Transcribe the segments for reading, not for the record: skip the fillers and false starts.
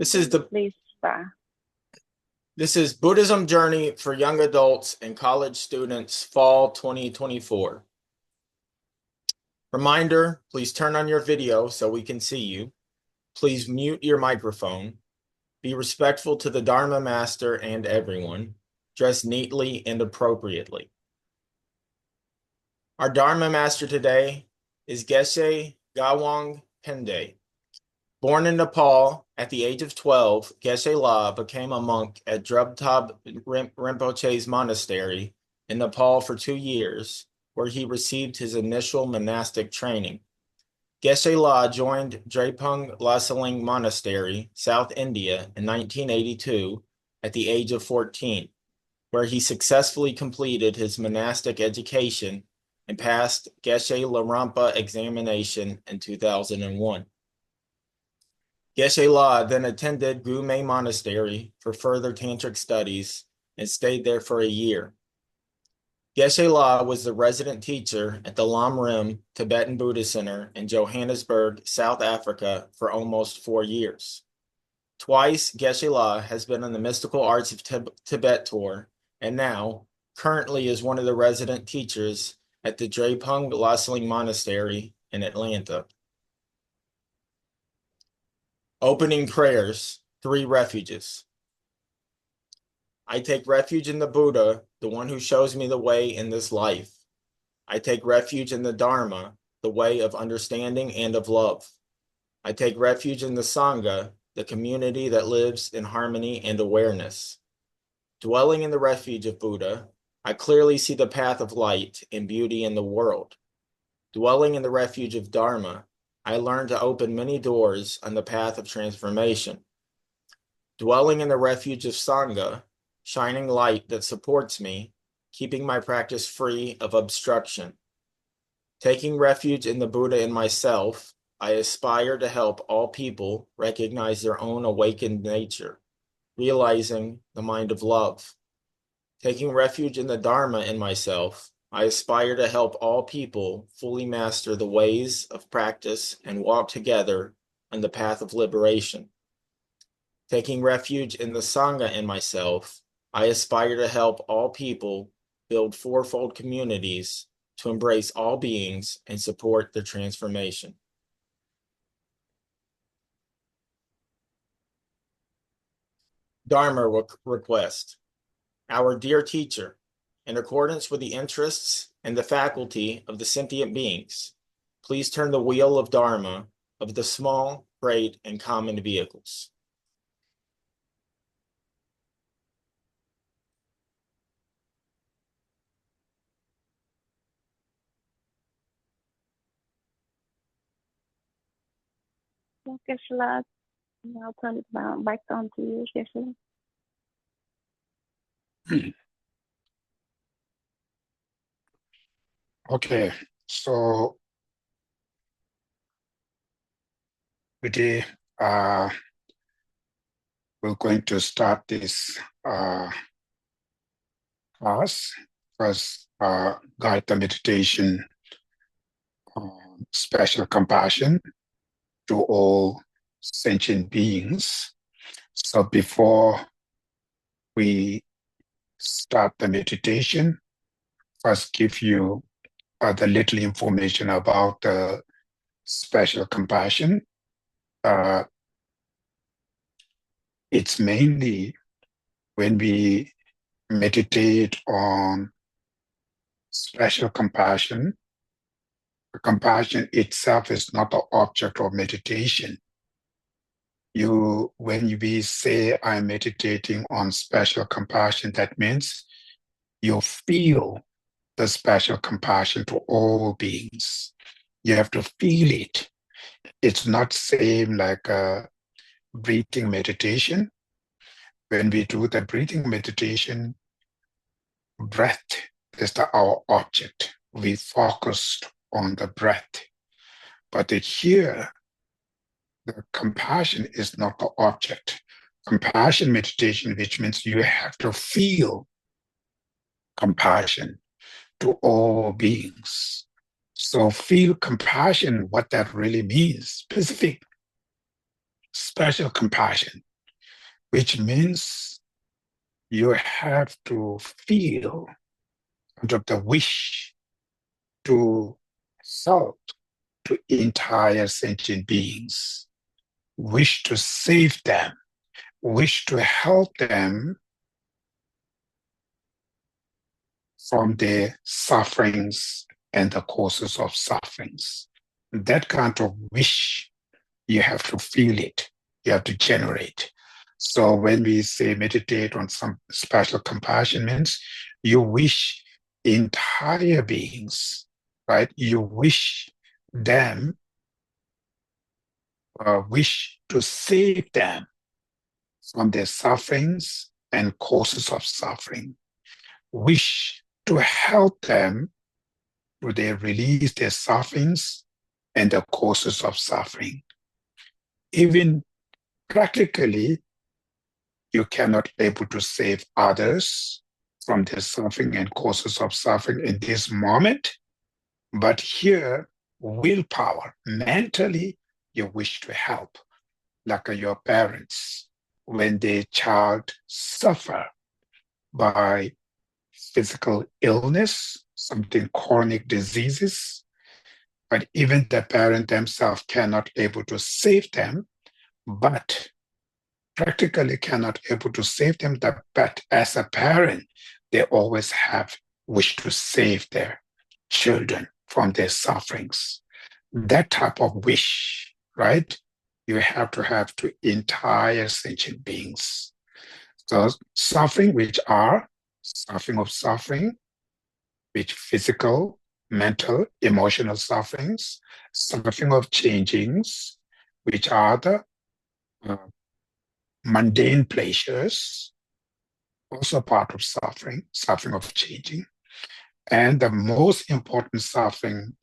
This is the Please start. this is Buddhism Journey for Young Adults and College Students, Fall 2024. Reminder, please turn on your video so we can see you. Please mute your microphone. Be respectful to the Dharma Master and everyone. Dress neatly and appropriately. Our Dharma Master today is Geshe Ngawang Phende. Born in Nepal at the age of 12, Geshe La became a monk at Druptab Rinpoche's monastery in Nepal for 2 years, where he received his initial monastic training. Geshe La joined Drepung Lasaling Monastery, South India, in 1982 at the age of 14, where he successfully completed his monastic education and passed Geshe La Rampa examination in 2001. Geshe La then attended Gume Monastery for further tantric studies and stayed there for a year. Geshe La was the resident teacher at the Lam Rim Tibetan Buddhist Center in Johannesburg, South Africa for almost 4 years. Twice, Geshe La has been on the Mystical Arts of Tibet tour and now currently is one of the resident teachers at the Drepung Lasaling Monastery in Atlanta. Opening prayers, 3 refuges. I take refuge in the Buddha, the one who shows me the way in this life. I take refuge in the Dharma, the way of understanding and of love. I take refuge in the Sangha, the community that lives in harmony and awareness. Dwelling in the refuge of Buddha, I clearly see the path of light and beauty in the world. Dwelling in the refuge of Dharma, I learned to open many doors on the path of transformation. Dwelling in the refuge of Sangha, shining light that supports me, keeping my practice free of obstruction. Taking refuge in the Buddha in myself, I aspire to help all people recognize their own awakened nature, realizing the mind of love. Taking refuge in the Dharma in myself, I aspire to help all people fully master the ways of practice and walk together on the path of liberation. Taking refuge in the Sangha in myself, I aspire to help all people build fourfold communities to embrace all beings and support their transformation. Dharma request. Our dear teacher, in accordance with the interests and the faculty of the sentient beings, please turn the wheel of Dharma of the small, great, and common vehicles. Geshe, I'll turn it back on to you, Geshe. Okay, so today we're going to start this class. First, guide the meditation on special compassion to all sentient beings. So before we start the meditation, first give you the little information about the special compassion. It's mainly when we meditate on special compassion, the compassion itself is not the object of meditation. When we say I'm meditating on special compassion, that means you feel the special compassion to all beings. You have to feel it. It's not same like a breathing meditation. When we do the breathing meditation, breath is our object. We focused on the breath. But here, the compassion is not the object. Compassion meditation, which means you have to feel compassion to all beings. So feel compassion, what that really means, specific, special compassion. which means you have to feel out of the wish to help to entire sentient beings, wish to save them, wish to help them from their sufferings and the causes of sufferings. That kind of wish, you have to feel it, you have to generate. So when we say meditate on some special compassion means you wish entire beings, right? You wish them, wish to save them from their sufferings and causes of suffering, wish to help them to they release their sufferings and the causes of suffering. Even practically, you cannot able to save others from their suffering and causes of suffering in this moment, but here, willpower, mentally, you wish to help, like your parents, when their child suffer by physical illness, something chronic diseases, but even the parent themselves cannot able to save them, but practically cannot able to save them, but as a parent, they always have wish to save their children from their sufferings. That type of wish, right? You have to entire sentient beings. So suffering, which are suffering of suffering, which physical, mental, emotional sufferings, suffering of changings, which are the uh, mundane pleasures, also part of suffering, suffering of changing. And the most important suffering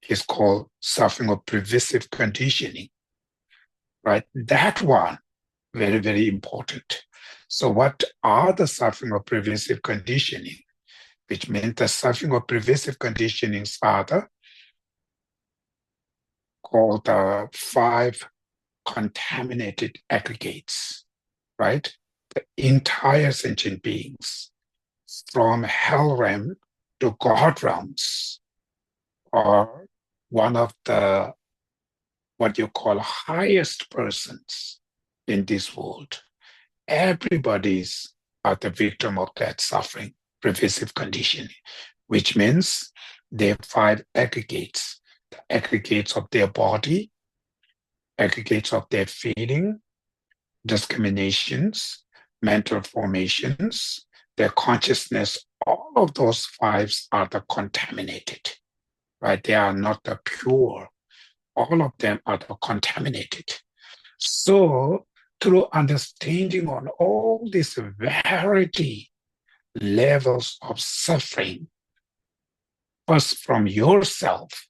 is called suffering of pervasive conditioning, right? That one, very, very important. So what are the suffering of pervasive conditioning? Which means the suffering of pervasive conditionings are the called the 5 contaminated aggregates, right? The entire sentient beings, from hell realm to God realms, are one of the what you call highest persons in this world. Everybody's are the victim of that suffering, pervasive conditioning, which means they have 5 aggregates, the aggregates of their body, aggregates of their feeling, discriminations, mental formations, their consciousness, all of those 5s are the contaminated, right? They are not the pure. All of them are the contaminated. So through understanding on all these variety levels of suffering, first from yourself,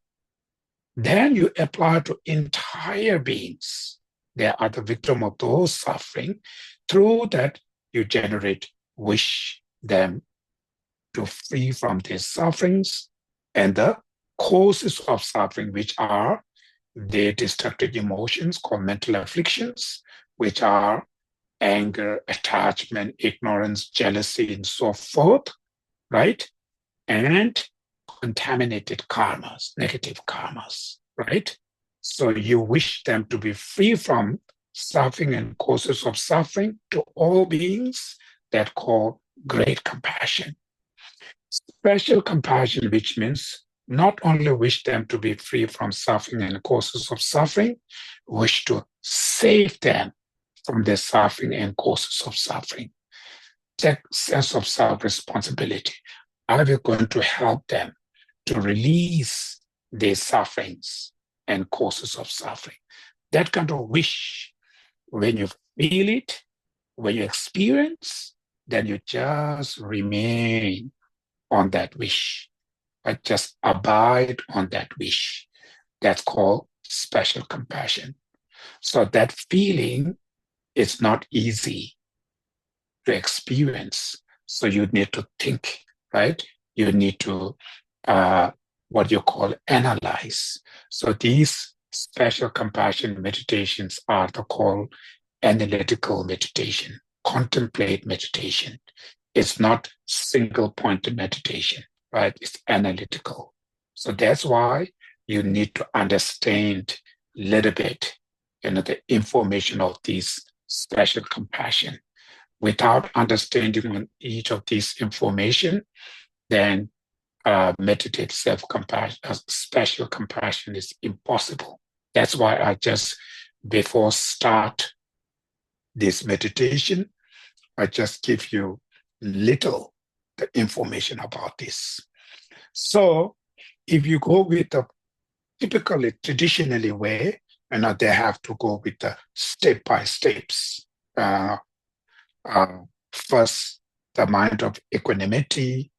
then you apply to entire beings. They are the victim of those suffering. Through that, you generate wish them to free from their sufferings and the causes of suffering, which are their destructive emotions called mental afflictions, which are anger, attachment, ignorance, jealousy, and so forth, right? And contaminated karmas, negative karmas, right? So you wish them to be free from suffering and causes of suffering to all beings, that call great compassion. Special compassion, which means not only wish them to be free from suffering and causes of suffering, wish to save them from their suffering and causes of suffering. That sense of self-responsibility. Are we going to help them to release their sufferings and causes of suffering? That kind of wish, when you feel it, when you experience, then you just remain on that wish, but just abide on that wish. That's called special compassion. So that feeling is not easy to experience. So you need to think, right? You need to what you call analyze. So these special compassion meditations are the called analytical meditation. contemplate meditation. It's not single-pointed meditation, right? It's analytical. So that's why you need to understand a little bit, the information of this special compassion. Without understanding on each of these information, then meditate self-compassion, special compassion is impossible. That's why I just, before start this meditation, I just give you little the information about this. So if you go with the typically, traditionally way, they have to go with the step-by-steps. First, the mind of equanimity,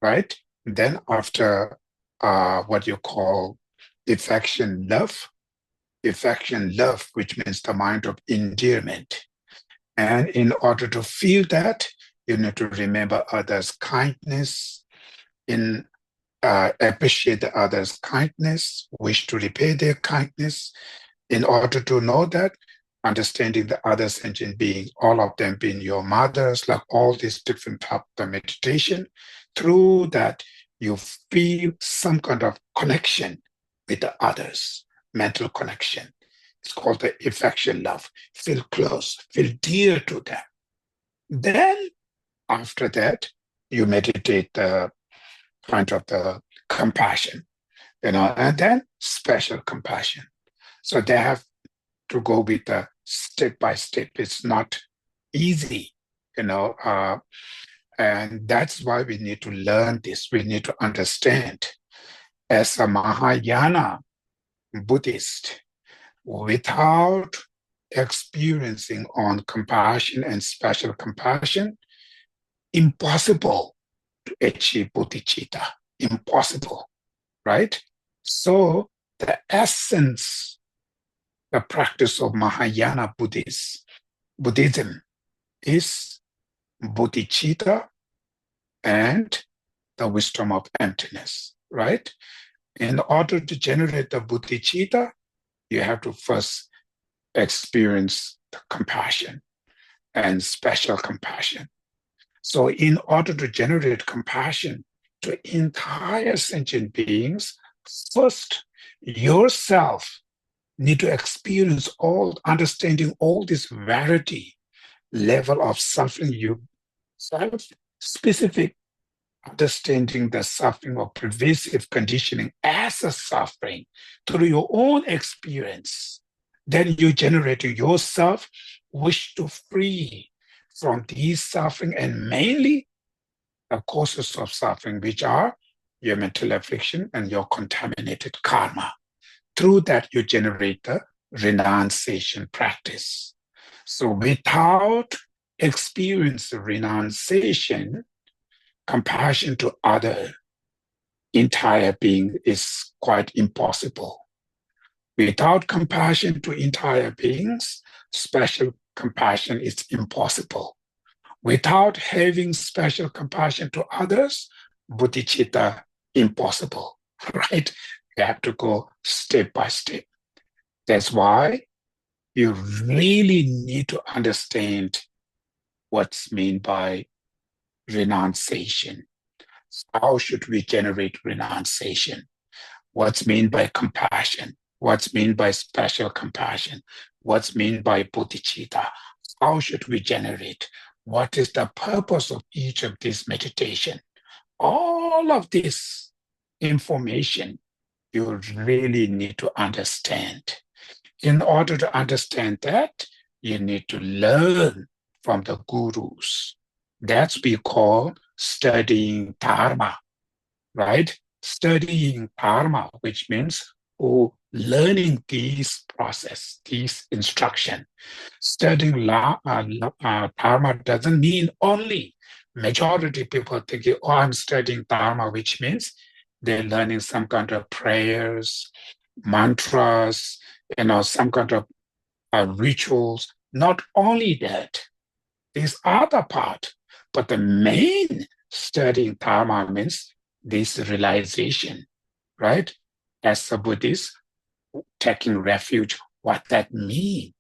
right? Then after what you call affection love, which means the mind of endearment. And in order to feel that, you need to remember others' kindness, appreciate the others' kindness, wish to repay their kindness. In order to know that, understanding the other sentient beings, all of them being your mothers, like all these different types of meditation, through that you feel some kind of connection with the others, mental connection. It's called the affection love. Feel close, feel dear to them. Then, after that, you meditate the point of the compassion, and then special compassion. So they have to go with the step by step. It's not easy, and that's why we need to learn this. We need to understand. As a Mahayana Buddhist, without experiencing on compassion and special compassion, impossible to achieve bodhicitta. Impossible, right? So the essence, the practice of Mahayana Buddhism is bodhicitta and the wisdom of emptiness, right? In order to generate the bodhicitta, you have to first experience the compassion and special compassion. So in order to generate compassion to entire sentient beings, first yourself need to experience understanding all this variety, level of suffering you self-specific, understanding the suffering of pervasive conditioning as a suffering through your own experience. Then you're generating yourself wish to free from these suffering, and mainly the causes of suffering, which are your mental affliction and your contaminated karma. Through that, you generate the renunciation practice. So without experience renunciation, compassion to other entire being is quite impossible. Without compassion to entire beings, special compassion is impossible. Without having special compassion to others, bodhicitta, impossible, right? You have to go step by step. That's why you really need to understand what's meant by renunciation. How should we generate renunciation? What's meant by compassion? What's meant by special compassion? What's meant by bodhicitta? How should we generate? What is the purpose of each of these meditation? All of this information you really need to understand. In order to understand that, you need to learn from the gurus. That's what we call studying Dharma, right? Studying Dharma, which means learning these process, these instruction. Studying Dharma doesn't mean only majority people thinking, oh, I'm studying Dharma, which means they're learning some kind of prayers, mantras, some kind of rituals. Not only that, this other part, but the main studying Dharma means this realization, right? As a Buddhist, taking refuge, what that means.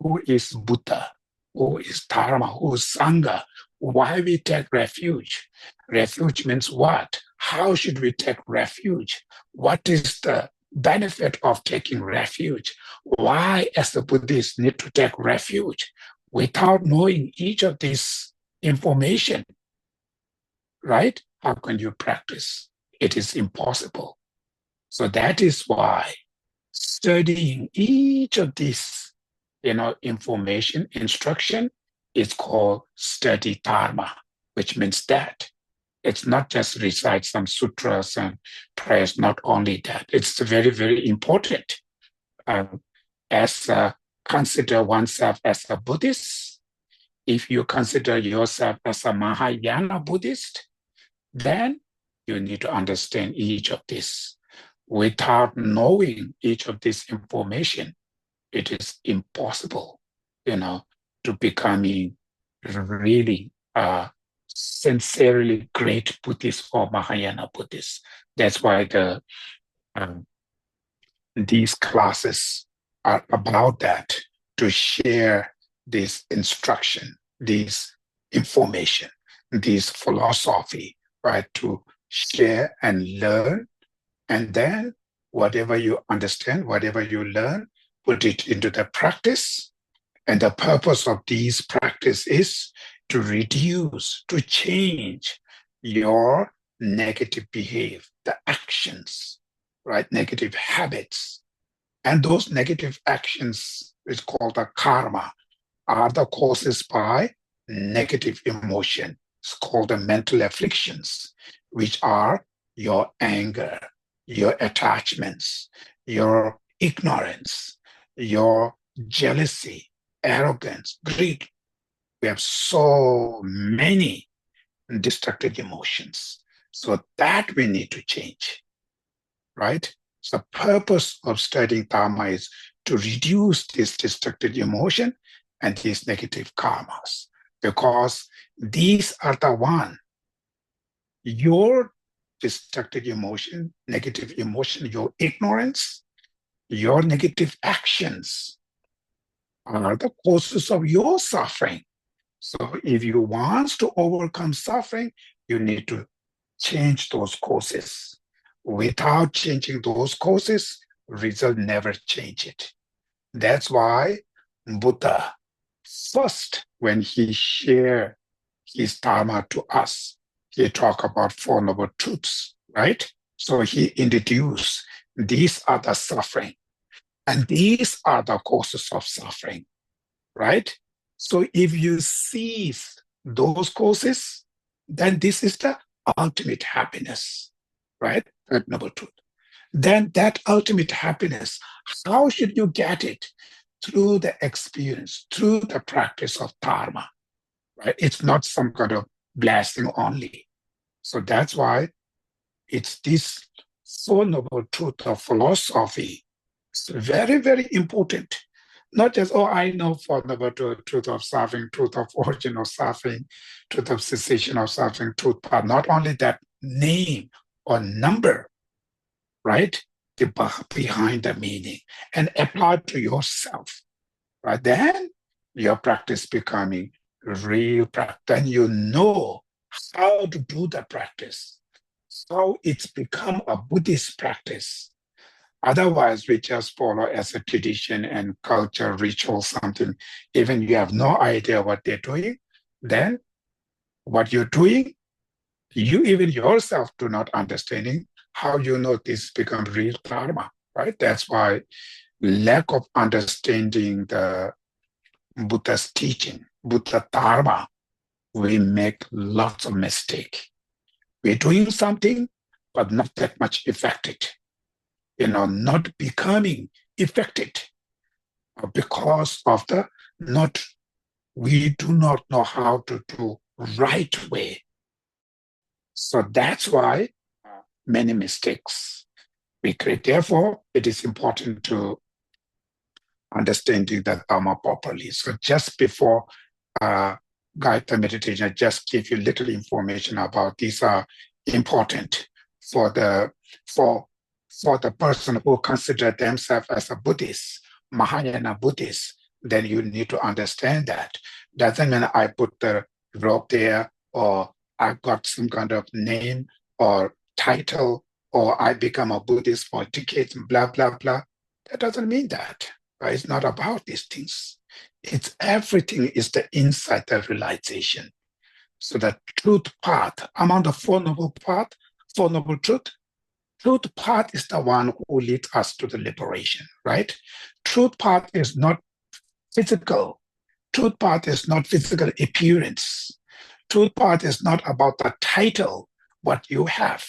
Who is Buddha? who is Dharma, who is Sangha, why we take refuge. Refuge means what? How should we take refuge? What is the benefit of taking refuge? Why, as the Buddhists, need to take refuge? Without knowing each of these information, right? How can you practice? It is impossible. So that is why studying each of these, information, instruction is called study dharma, which means that it's not just recite some sutras and prayers, not only that. It's very, very important. As consider oneself as a Buddhist, if you consider yourself as a Mahayana Buddhist, then you need to understand each of this. Without knowing each of this information, it is impossible, to becoming really sincerely great Buddhist or Mahayana Buddhist. That's why these classes are about that, to share this instruction, this information, this philosophy, right? To share and learn, and then whatever you understand, whatever you learn, put it into the practice. And the purpose of these practice is to reduce, to change your negative behavior, the actions, right? Negative habits. And those negative actions is called the karma, are the causes by negative emotion. It's called the mental afflictions, which are your anger, your attachments, your ignorance, your jealousy, arrogance, greed. We have so many destructive emotions. So that we need to change, right? So the purpose of studying Dharma is to reduce this destructive emotion and these negative karmas, because these are the one, your destructive emotion, negative emotion, your ignorance, your negative actions are the causes of your suffering. So if you want to overcome suffering, you need to change those causes. Without changing those causes, result never change it. That's why Buddha, first, when he shared his Dharma to us, he talked about Four Noble Truths, right? So he introduced, these are the suffering, and these are the causes of suffering, right? So if you cease those causes, then this is the ultimate happiness, right? Third Noble Truth. Then that ultimate happiness, how should you get it? Through the experience, through the practice of Dharma, right? It's not some kind of blessing only. So that's why it's this Four Noble Truth of philosophy. It's very, very important. Not just, oh, I know Four Noble Truth of suffering, truth of origin of suffering, truth of cessation of suffering, truth, but not only that name or number, right? Behind the meaning, and apply to yourself, right? Then your practice becoming real practice. Then you know how to do the practice, how it's become a Buddhist practice. Otherwise, we just follow as a tradition and culture, ritual, something. Even you have no idea what they're doing, then what you're doing, you even yourself do not understanding. How you know this become real dharma, right? That's why lack of understanding the Buddha's teaching, Buddha dharma, we make lots of mistake. We're doing something, but not that much affected. Not becoming affected because of the not. We do not know how to do right way. So that's why many mistakes we create. Therefore, it is important to understanding the Dharma properly. So just before guide the meditation, I just give you little information about these are important for the person who consider themselves as a Buddhist, Mahayana Buddhist. then you need to understand that. Doesn't mean I put the rope there, or I've got some kind of name or title, or I become a Buddhist for decades, blah, blah, blah. That doesn't mean that. Right? It's not about these things. It's everything is the insight, the realization. So the truth path, among the Four Noble Path, Four Noble truth path is the one who leads us to the liberation, right? Truth path is not physical. Truth path is not physical appearance. Truth path is not about the title, what you have,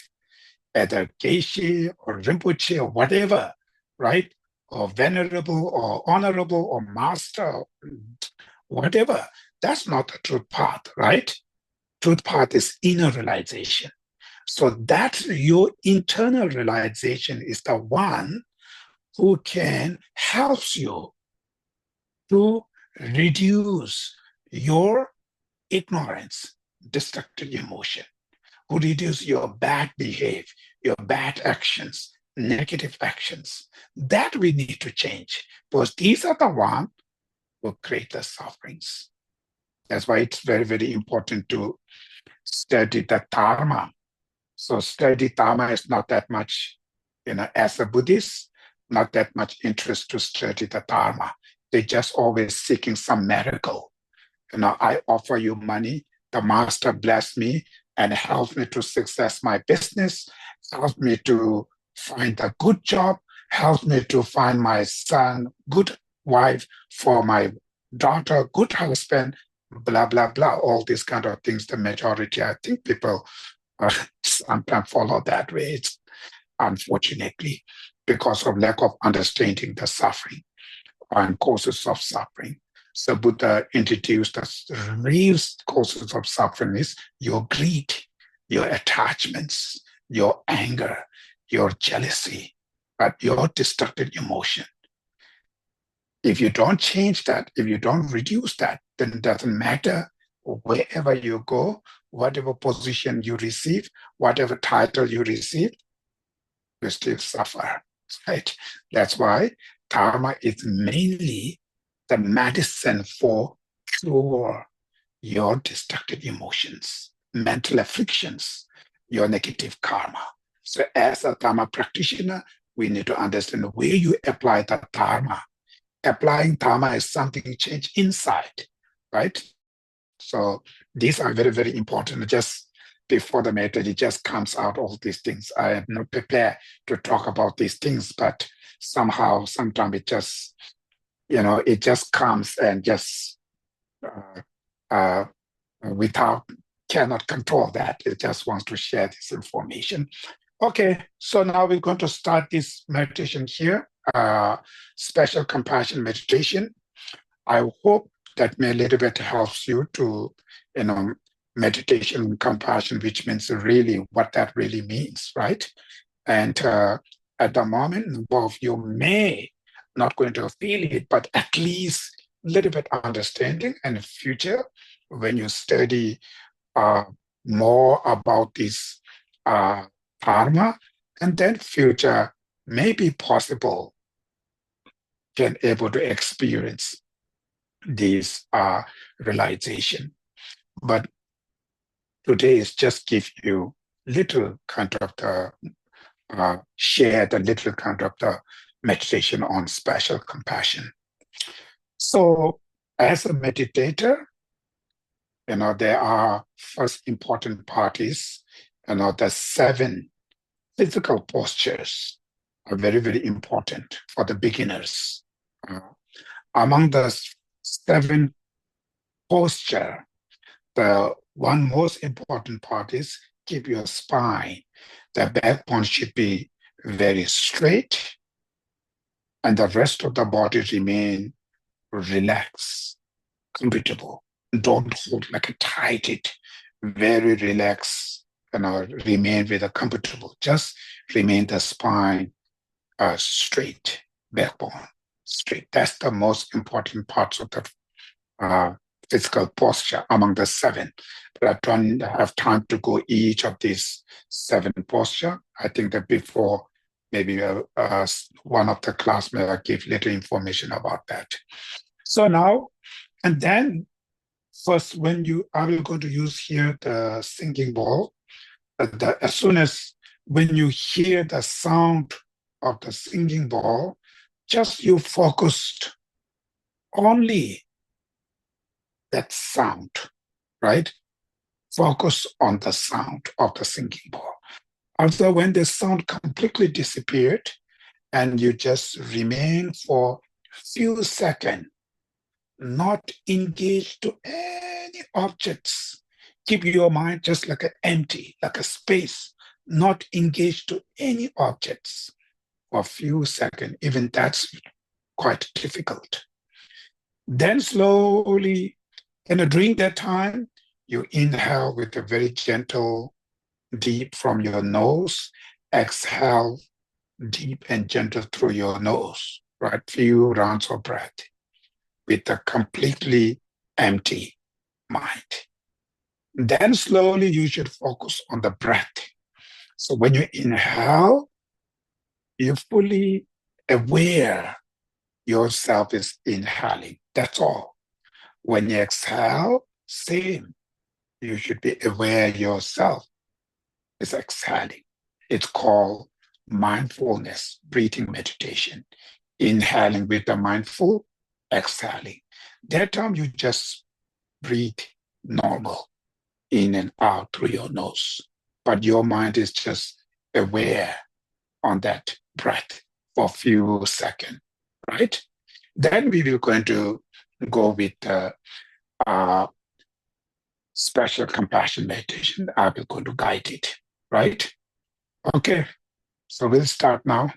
either Geshe or Rinpoche or whatever, right? Or venerable or honorable or master, whatever. That's not the truth path, right? Truth path is inner realization. So that your internal realization is the one who can help you to reduce your ignorance, destructive emotion, who reduce your bad behavior, your bad actions, negative actions. That we need to change, because these are the ones who create the sufferings. That's why it's very, very important to study the Dharma. So study Dharma is not that much, as a Buddhist, not that much interest to study the Dharma. They're just always seeking some miracle. I offer you money, the master bless me and help me to success my business, help me to find a good job, help me to find my son, good wife, for my daughter, good husband, blah, blah, blah, all these kind of things. The majority, I think people sometimes follow that way. It's unfortunately because of lack of understanding the suffering and causes of suffering. So Buddha introduced us the real causes of suffering is your greed, your attachments, your anger, your jealousy, but your destructive emotion. If you don't change that, if you don't reduce that, then it doesn't matter wherever you go, whatever position you receive, whatever title you receive, you still suffer, right? That's why Dharma is mainly the medicine for cure your destructive emotions, mental afflictions, your negative karma. So as a Dharma practitioner, we need to understand where you apply the Dharma. Applying Dharma is something you change inside, right? So these are very, very important. Just before the meditation, it just comes out all these things. I am not prepared to talk about these things, but somehow, sometimes it just, it just comes and just uh, uh, without, cannot control that. It just wants to share this information. Okay, so now we're going to start this meditation here, special compassion meditation. I hope that may a little bit helps you to, meditation and compassion, which means really what that really means, right? And at the moment, both you may not going to feel it, but at least a little bit understanding. And in future, when you study more about this dharma, and then future may be possible can able to experience this realization. But today is just give you little kind of the share the little kind of the meditation on special compassion. So as a meditator, there are first important parties, the 7 physical postures are very, very important for the beginners. Among the 7 posture, the one most important part is keep your spine. The backbone should be very straight, and the rest of the body remain relaxed, comfortable. Don't hold like a tight it, very relaxed, remain with a comfortable. Just remain the spine straight, backbone straight. That's the most important parts of the physical posture among the 7. But I don't have time to go each of these 7 posture. I think that before maybe one of the class may give little information about that. So now, and then first, I will going to use here the singing bowl. As soon as when you hear the sound of the singing bowl, just you focused only that sound, right? Focus on the sound of the singing bowl. Also, when the sound completely disappeared and you just remain for few seconds, not engaged to any objects. Keep your mind just like an empty, like a space, not engaged to any objects for a few seconds. Even that's quite difficult. Then slowly, and during that time, you inhale with a very gentle, deep from your nose, exhale deep and gentle through your nose, right? Few rounds of breath with a completely empty mind. Then slowly you should focus on the breath. So when you inhale, you're fully aware yourself is inhaling. That's all. When you exhale, same. You should be aware yourself is exhaling. It's called mindfulness, breathing meditation. Inhaling with the mindful, exhaling. That time you just breathe normal in and out through your nose. But your mind is just aware on that breath for a few seconds, right? Then we will going to go with uh, special compassion meditation. I will going to guide it, right? Okay, so we'll start now.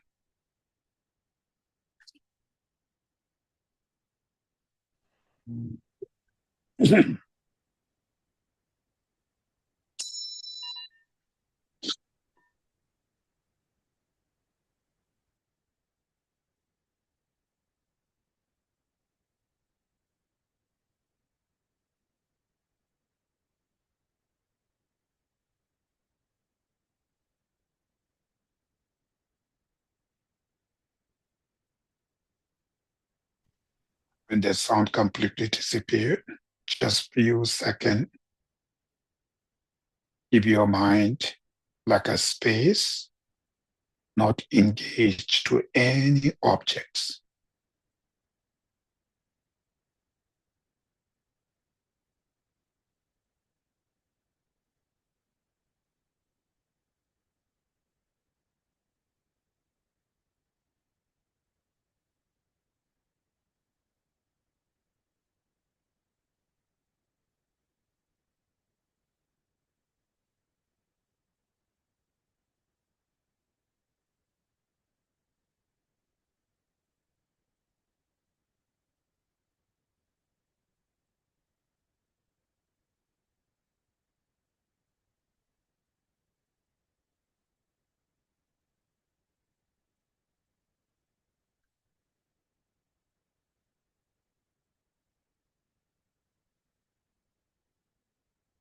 When the sound completely disappeared, just few seconds, give your mind like a space, not engaged to any objects.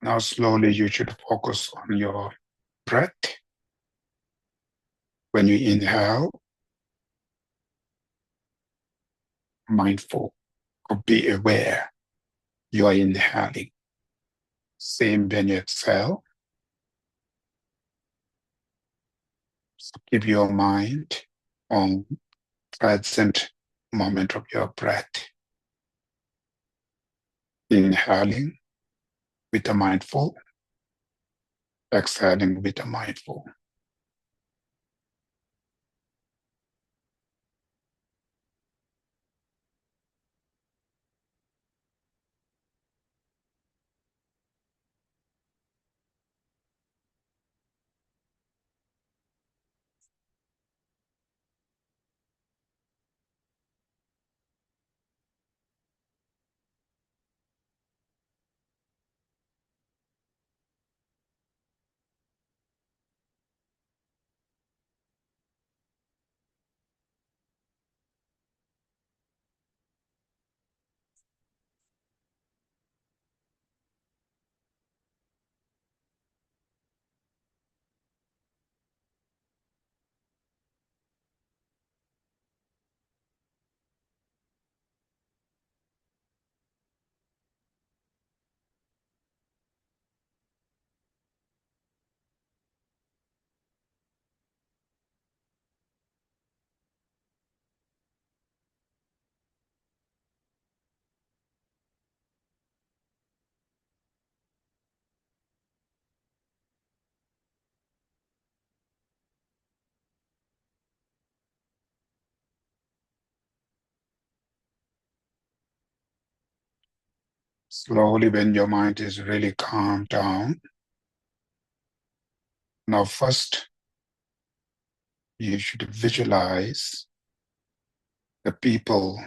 Now slowly you should focus on your breath. When you inhale, mindful or be aware you are inhaling. Same when you exhale. So keep your mind on present moment of your breath. Inhaling with a mindful, exhaling with a mindful. Slowly, when your mind is really calmed down, now first you should visualize the people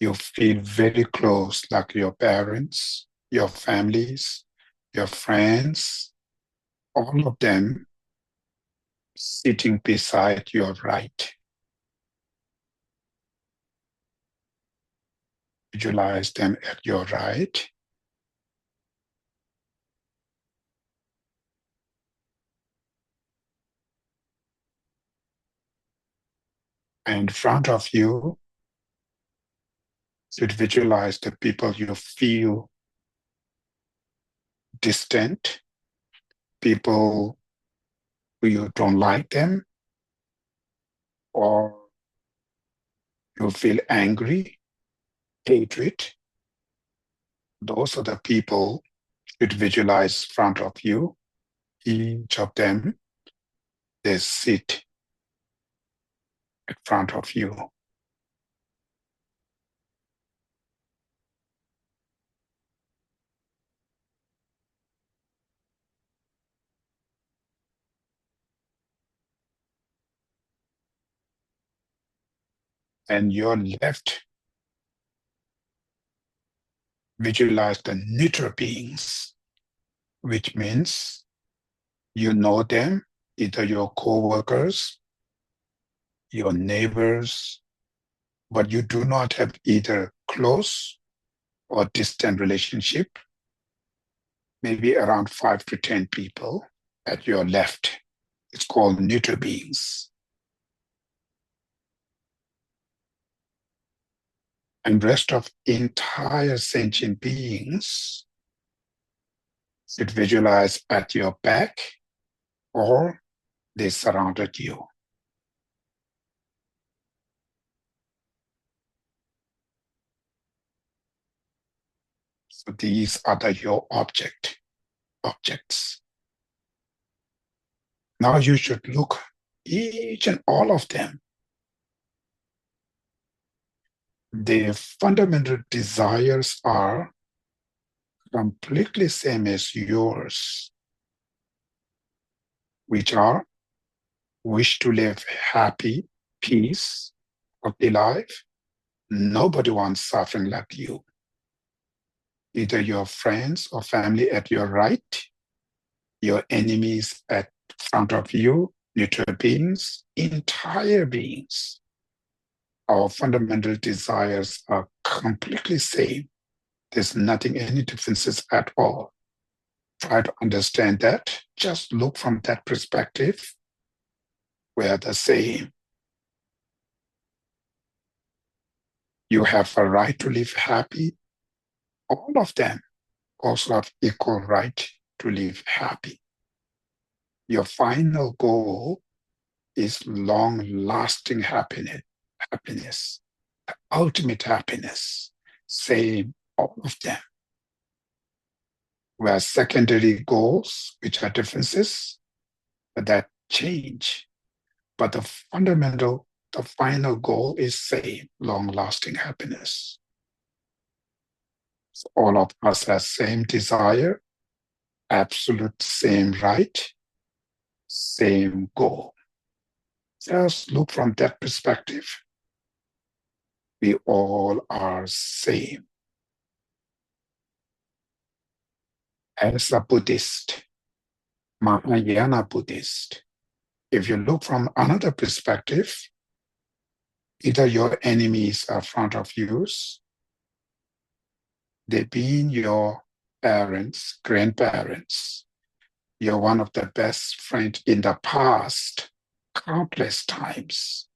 you feel very close, like your parents, your families, your friends, all of them sitting beside your right. Visualize them at your right. And in front of you, should visualize the people you feel distant, people who you don't like them, or you feel angry, hatred. Those are the people you visualize in front of you. Each of them, they sit in front of you. And your left, visualize the neutral beings, which means you know them, either your co-workers, your neighbors, but you do not have either close or distant relationship, maybe around 5 to 10 people at your left. It's called neutral beings. And rest of entire sentient beings should visualize at your back or they surrounded you. So these are your objects. Now you should look each and all of them. Their fundamental desires are completely same as yours, which are wish to live happy, peace, healthy life. Nobody wants suffering like you. Either your friends or family at your right, your enemies at front of you, neutral beings, entire beings. Our fundamental desires are completely same. There's nothing, any differences at all. Try to understand that. Just look from that perspective. We are the same. You have a right to live happy. All of them also have equal right to live happy. Your final goal is long-lasting happiness, the ultimate happiness. Same, all of them. Whereas secondary goals, which are differences, that change. But the fundamental, the final goal is same, long-lasting happiness. So all of us have same desire, absolute same right, same goal. Just look from that perspective. We all are same. As a Buddhist, Mahayana Buddhist, if you look from another perspective, either your enemies are in front of you, they being your parents, grandparents, you're one of the best friends in the past, countless times.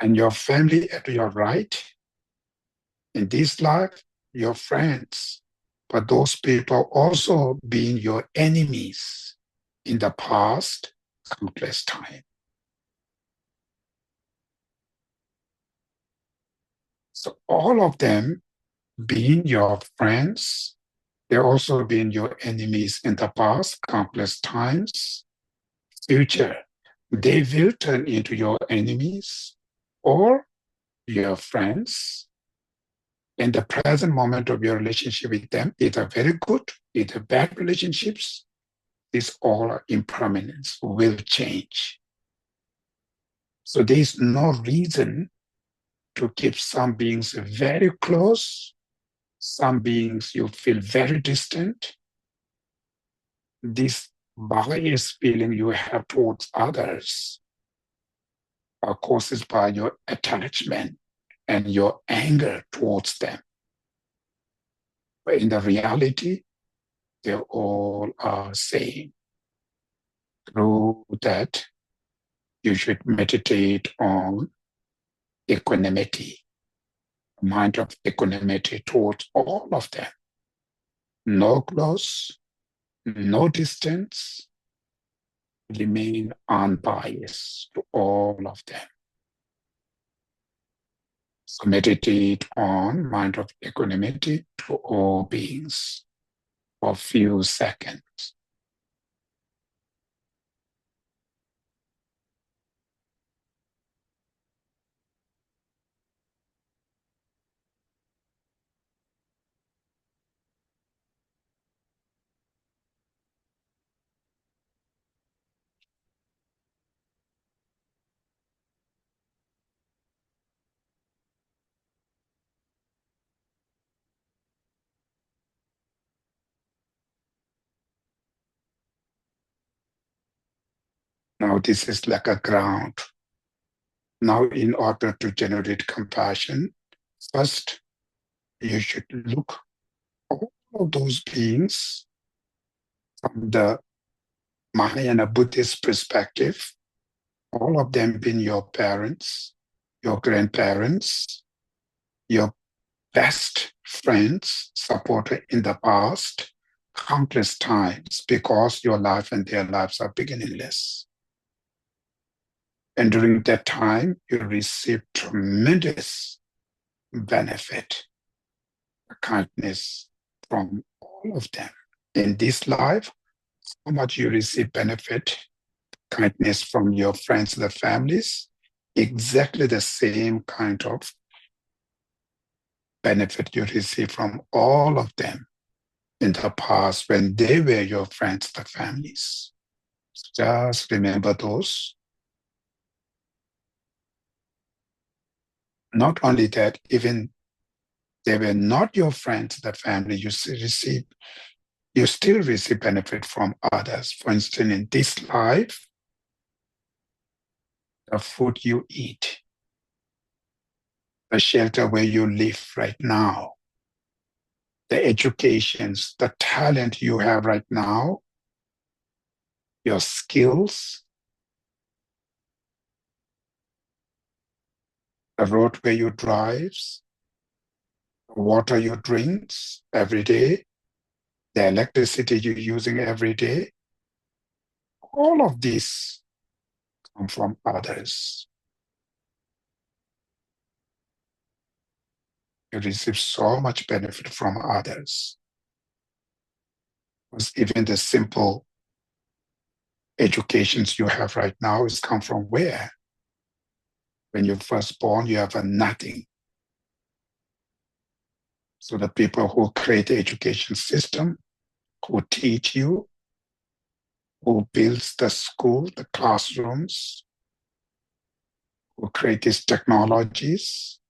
And your family at your right, in this life, your friends, but those people also being your enemies in the past, countless time. So all of them being your friends, they're also being your enemies in the past, countless times. Future, they will turn into your enemies or your friends In the present moment of your relationship with them, either very good, either bad relationships, these all are impermanence, will change. So there is no reason to keep some beings very close, some beings you feel very distant. This bias feeling you have towards others are caused by your attachment and your anger towards them. But in the reality, they all are same. Through that, you should meditate on equanimity, mind of equanimity towards all of them. No close, no distance, remain unbiased to all of them. So meditate on mind of equanimity to all beings for a few seconds. Now this is like a ground. Now in order to generate compassion, first you should look all of those beings from the Mahayana Buddhist perspective, all of them being your parents, your grandparents, your best friends, supported in the past countless times because your life and their lives are beginningless. And during that time, you receive tremendous benefit, kindness from all of them. In this life, how much you receive benefit, kindness from your friends and the families, exactly the same kind of benefit you receive from all of them in the past when they were your friends, the families. Just remember those. Not only that, even they were not your friends, the family, you still receive benefit from others. For instance, in this life, the food you eat, the shelter where you live right now, the educations, the talent you have right now, your skills, the road where you drive, the water you drink every day, the electricity you're using every day, all of these come from others. You receive so much benefit from others. Because even the simple educations you have right now is come from where? When you're first born, you have a nothing. So the people who create the education system, who teach you, who builds the school, the classrooms, who create these technologies,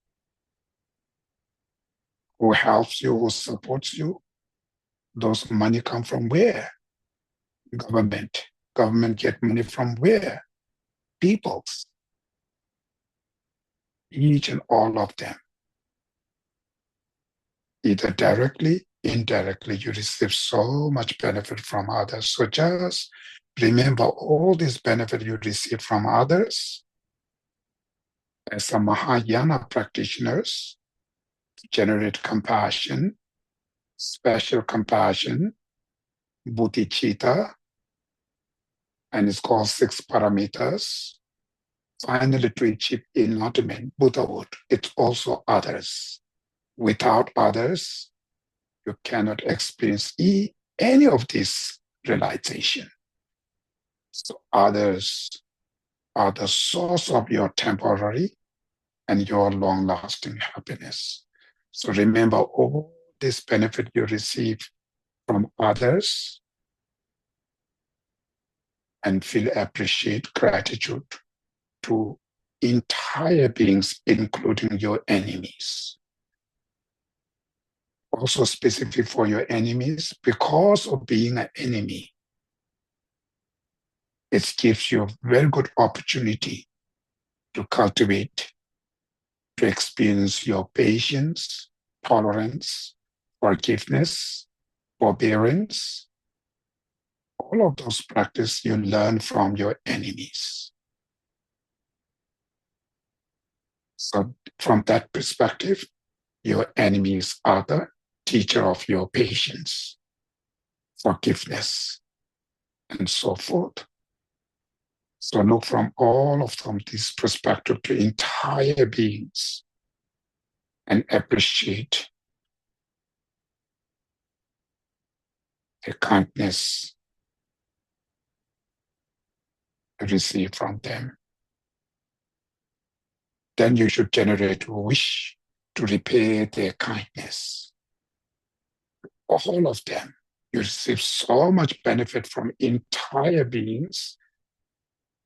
who helps you, who supports you, those money come from where? Government. Government get money from where? Peoples. Each and all of them. Either directly, indirectly, you receive so much benefit from others. So just remember all this benefit you receive from others. As a Mahayana practitioners, generate compassion, special compassion, bodhicitta, and it's called 6 paramitas. Finally, to achieve enlightenment, Buddhahood, it's also others. Without others, you cannot experience any of this realization. So others are the source of your temporary and your long-lasting happiness. So remember all this benefit you receive from others and feel appreciate gratitude to entire beings, including your enemies. Also specific for your enemies, because of being an enemy, it gives you a very good opportunity to cultivate, to experience your patience, tolerance, forgiveness, forbearance. All of those practices you learn from your enemies. So from that perspective, your enemies are the teacher of your patience, forgiveness, and so forth. So look from all of them, this perspective to entire beings and appreciate the kindness you receive from them. Then you should generate a wish to repay their kindness. All of them. You receive so much benefit from entire beings.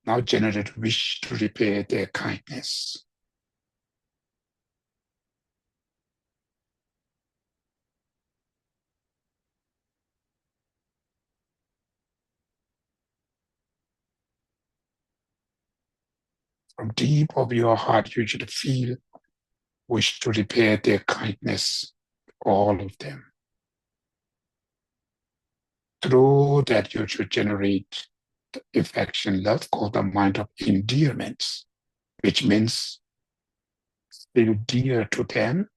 Now generate wish to repay their kindness. From deep of your heart, you should feel wish to repay their kindness, all of them. Through that, you should generate the affection, love, called the mind of endearments, which means feel dear to them,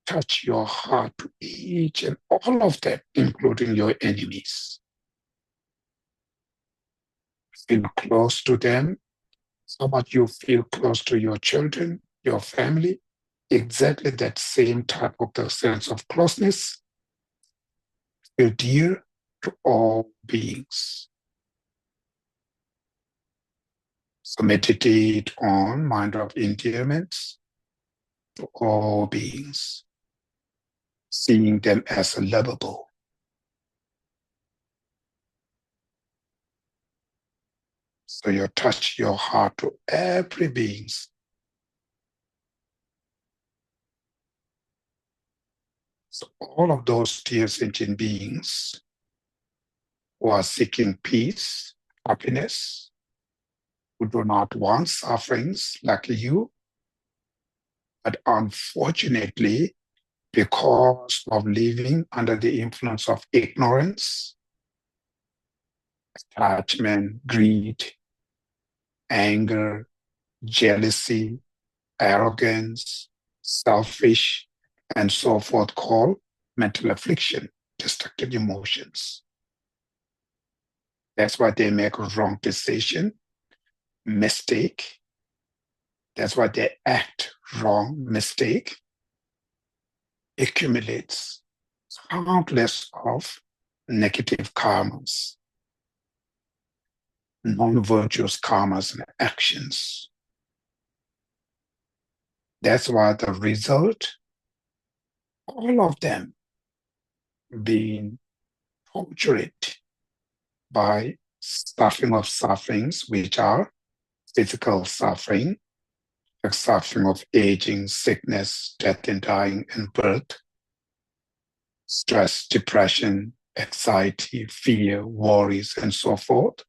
touch your heart to each and all of them, including your enemies. Feel close to them. How much you feel close to your children, your family, exactly that same type of the sense of closeness. Feel dear to all beings. So meditate on mind of endearments to all beings, seeing them as lovable. So you touch your heart to every being. So all of those dear sentient beings who are seeking peace, happiness, who do not want sufferings like you, but unfortunately, because of living under the influence of ignorance, attachment, greed, anger, jealousy, arrogance, selfish, and so forth, called mental affliction, destructive emotions. That's why they make a wrong decision, mistake. That's why they act wrong, mistake, accumulates countless of negative karmas, non-virtuous karmas and actions. That's why the result, all of them being tortured by suffering of sufferings, which are physical suffering, like suffering of aging, sickness, death and dying, and birth, stress, depression, anxiety, fear, worries, and so forth,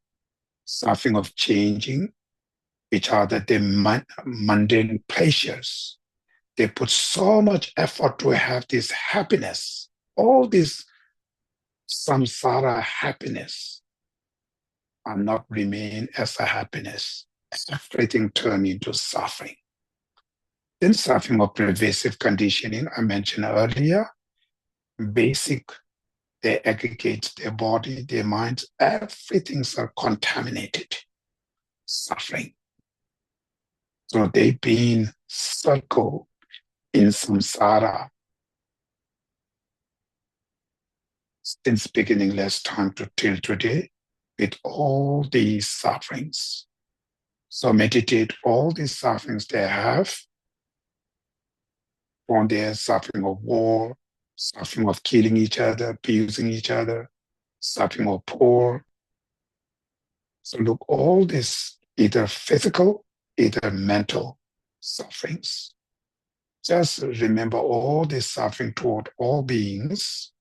suffering of changing, which are the mundane pleasures. They put so much effort to have this happiness, all this samsara happiness, and not remain as a happiness. Everything turned into suffering. Then suffering of pervasive conditioning, I mentioned earlier, basic, they aggregate their body, their minds, everything's are contaminated, suffering. So they've been circled in samsara since beginning last time to till today with all these sufferings. So meditate all these sufferings they have on there, suffering of war, suffering of killing each other, abusing each other, suffering of poor. So look, all this, either physical, either mental sufferings. Just remember all this suffering toward all beings,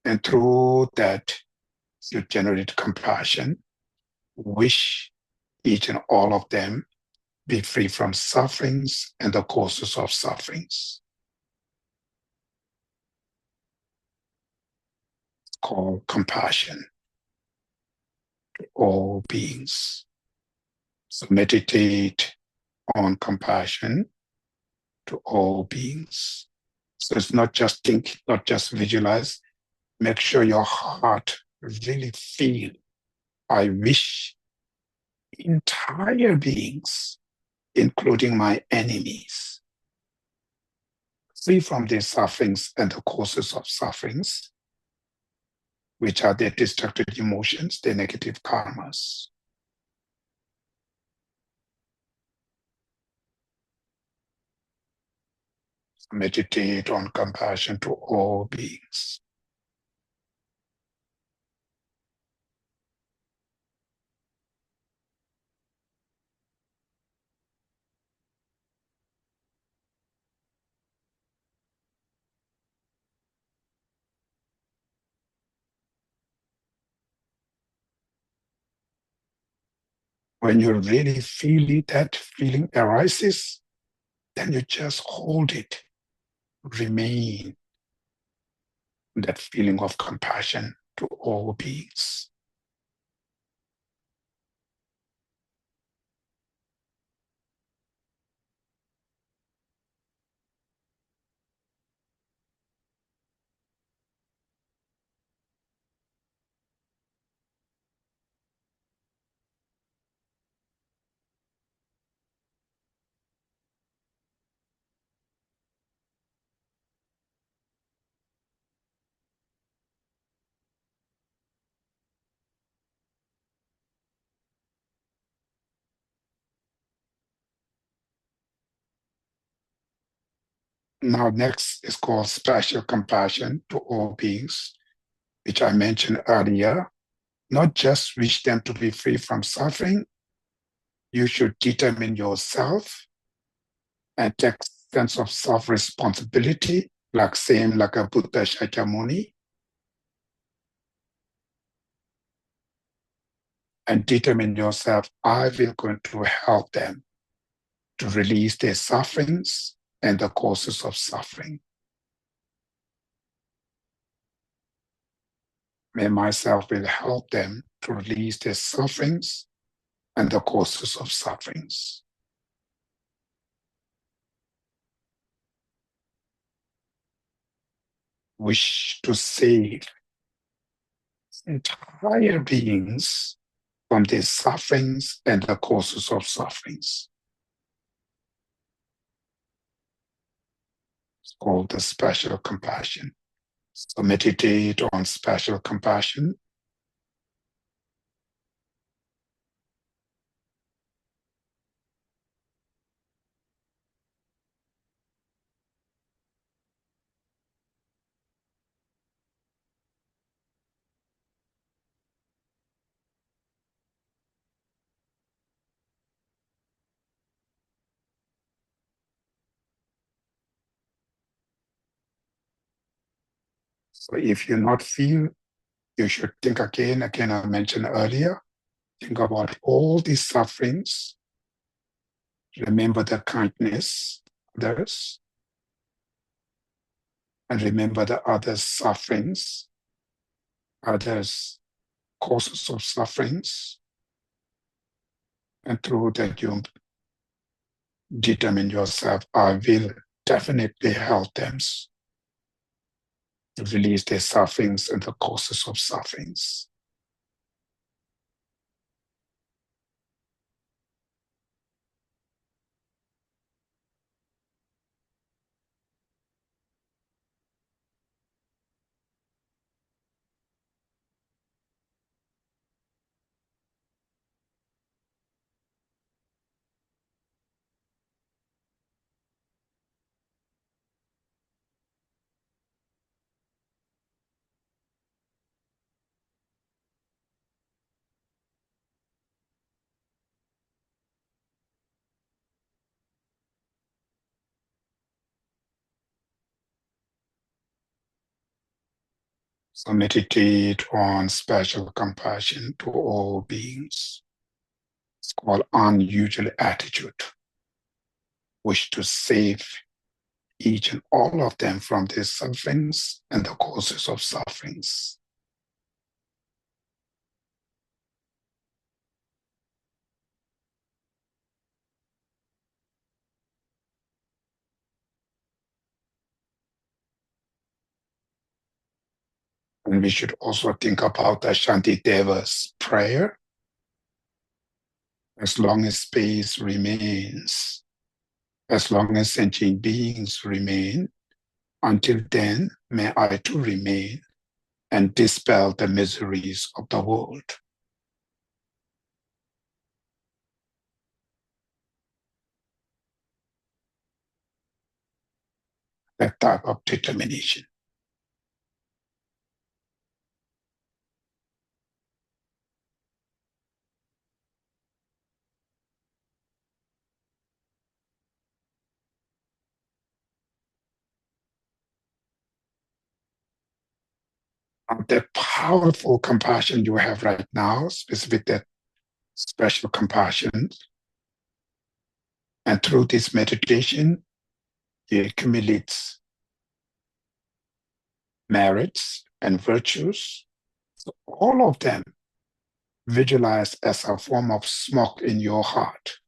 and through that, you generate compassion, wish each and all of them be free from sufferings and the causes of sufferings. It's called compassion to all beings. So meditate on compassion to all beings. So it's not just think, not just visualize. Make sure your heart really feel, I wish entire beings, including my enemies, free from their sufferings and the causes of sufferings, which are their destructive emotions, their negative karmas. Meditate on compassion to all beings. When you really feel it, that feeling arises, then you just hold it. Remain in that feeling of compassion to all beings. Now, next is called special compassion to all beings, which I mentioned earlier. Not just wish them to be free from suffering, you should determine yourself and take sense of self-responsibility, like same like a Buddha Shakyamuni, and determine yourself, I will going to help them to release their sufferings and the causes of suffering. May myself will help them to release their sufferings and the causes of sufferings. Wish to save entire beings from their sufferings and the causes of sufferings. It's called the special compassion. So meditate on special compassion. So if you not feel, you should think again. Again, I mentioned earlier, think about all these sufferings. Remember the kindness of others, and remember the others' sufferings, others' causes of sufferings, and through that you determine yourself, I will definitely help them to release their sufferings and the causes of sufferings. So meditate on special compassion to all beings. It's called unusual attitude. Wish to save each and all of them from their sufferings and the causes of sufferings. And we should also think about the Shantideva's prayer. As long as space remains, as long as sentient beings remain, until then may I too remain and dispel the miseries of the world. That type of determination. That powerful compassion you have right now, specific that special compassion, and through this meditation, it accumulates merits and virtues. So all of them visualized as a form of smoke in your heart.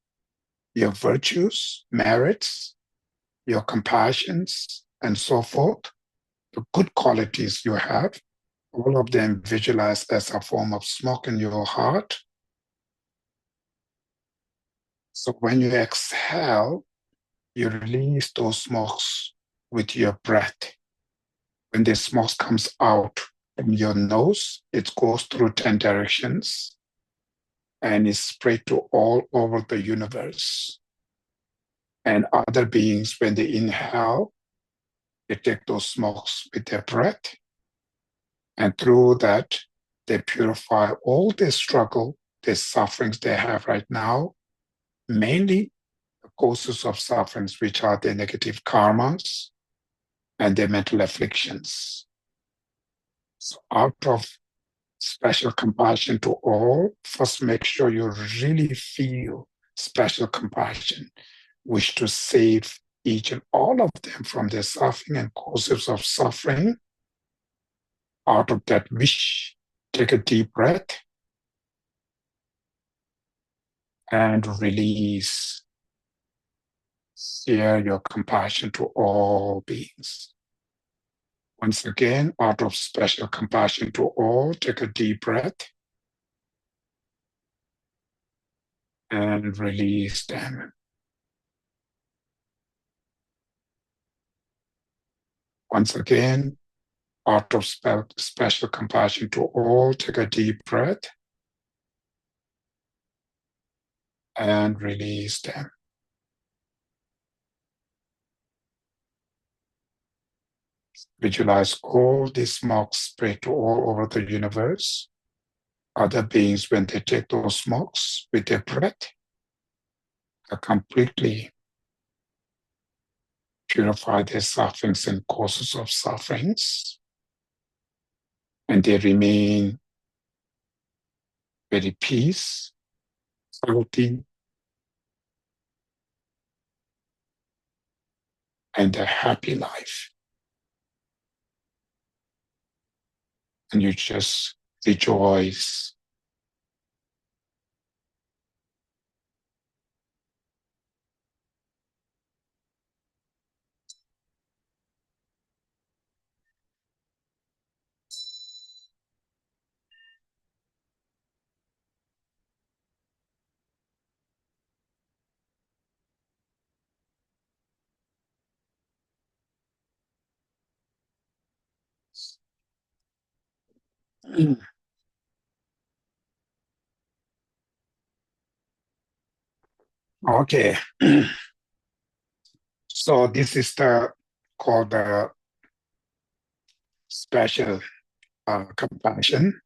Your virtues, merits, your compassions, and so forth, the good qualities you have, all of them visualized as a form of smoke in your heart. So when you exhale, you release those smokes with your breath. When the smoke comes out from your nose, it goes through 10 directions and is spread to all over the universe. And other beings, when they inhale, they take those smokes with their breath. And through that, they purify all their struggle, their sufferings they have right now, mainly the causes of sufferings, which are their negative karmas and their mental afflictions. So out of special compassion to all, first make sure you really feel special compassion, wish to save each and all of them from their suffering and causes of suffering. Out of that wish, take a deep breath and release. Share your compassion to all beings. Once again, out of special compassion to all, take a deep breath and release them. Once again, out of special compassion to all, take a deep breath and release them. Visualize all these smokes spread to all over the universe. Other beings, when they take those smokes with their breath, they completely purify their sufferings and causes of sufferings. And they remain very peace, healthy, and a happy life. And you just rejoice. Okay. So this is called the special compassion.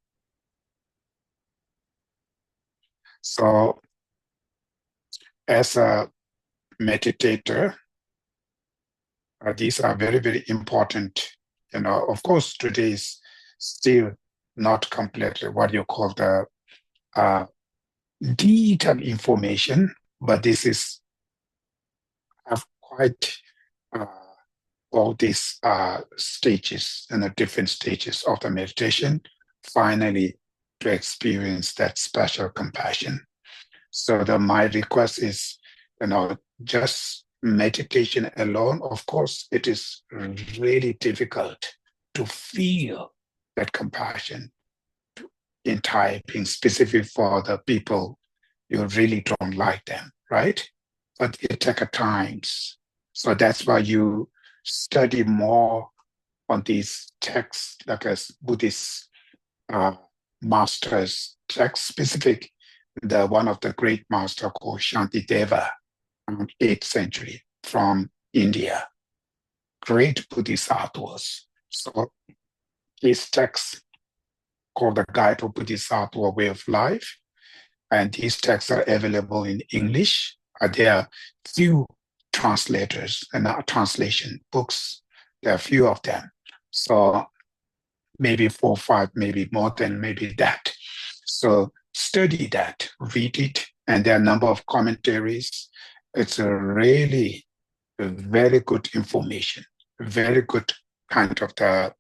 So as a meditator, these are very, very important. Of course, today's still not completely what you call the detailed information, but this is have quite uh, all these stages and the different stages of the meditation, finally to experience that special compassion. So my request is, just meditation alone, of course, it is really difficult to feel that compassion in typing, specific for the people you really don't like them, right? But it takes times. So that's why you study more on these texts, like as Buddhist uh, masters, text specific. The one of the great master called Shantideva, 8th century from India, great Buddhist authors. So his text called the Guide to Buddhist Outward Way of Life, and these texts are available in English. There are few translators and translation books. There are few of them. So maybe 4 or 5, maybe more than maybe that. So study that, read it, and there are a number of commentaries. It's a really very good information, very good kind of the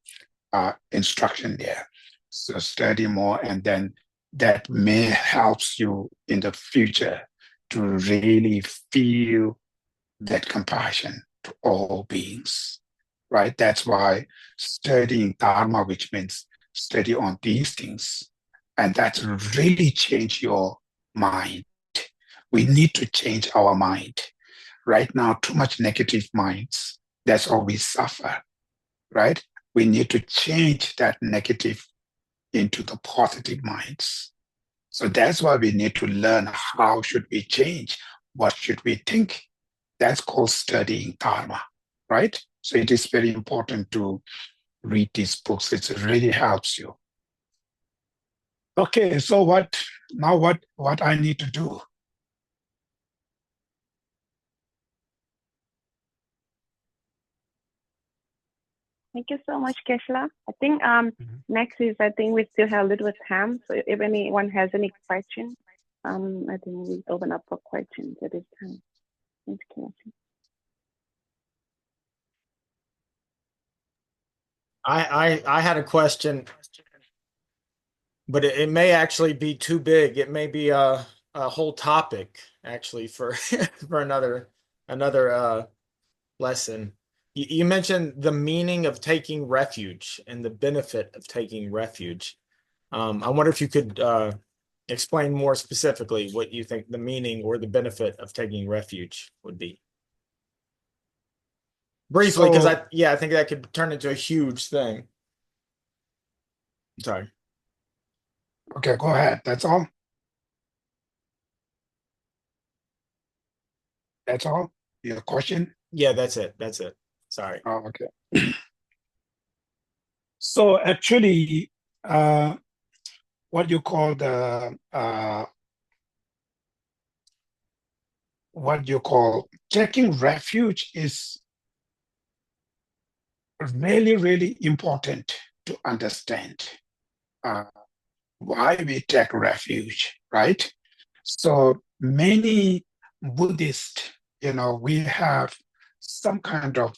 instruction there. So study more, and then that may helps you in the future to really feel that compassion to all beings, right? That's why studying Dharma, which means study on these things, and that's really change your mind. We need to change our mind. Right now, too much negative minds. That's all we suffer, right? We need to change that negative into the positive minds. So that's why we need to learn how should we change, what should we think. That's called studying Dharma, right? So it is very important to read these books. It really helps you. Okay, so what I need to do? Thank you so much, Keshla. I think next is, I think we still have a little bit of time. So if anyone has any questions, I think we open up for questions at this time. Thanks, Keshla. I had a question, but it may actually be too big. It may be a whole topic actually for for another lesson. You mentioned the meaning of taking refuge and the benefit of taking refuge. I wonder if you could explain more specifically what you think the meaning or the benefit of taking refuge would be. Briefly, because So, I think that could turn into a huge thing. Sorry. okay, go ahead. That's all? That's all? Your question? Yeah, that's it. That's it. Sorry. Oh, okay. So actually, what you call what you call taking refuge is really, really important to understand uh, why we take refuge, right? So many Buddhists, we have some kind of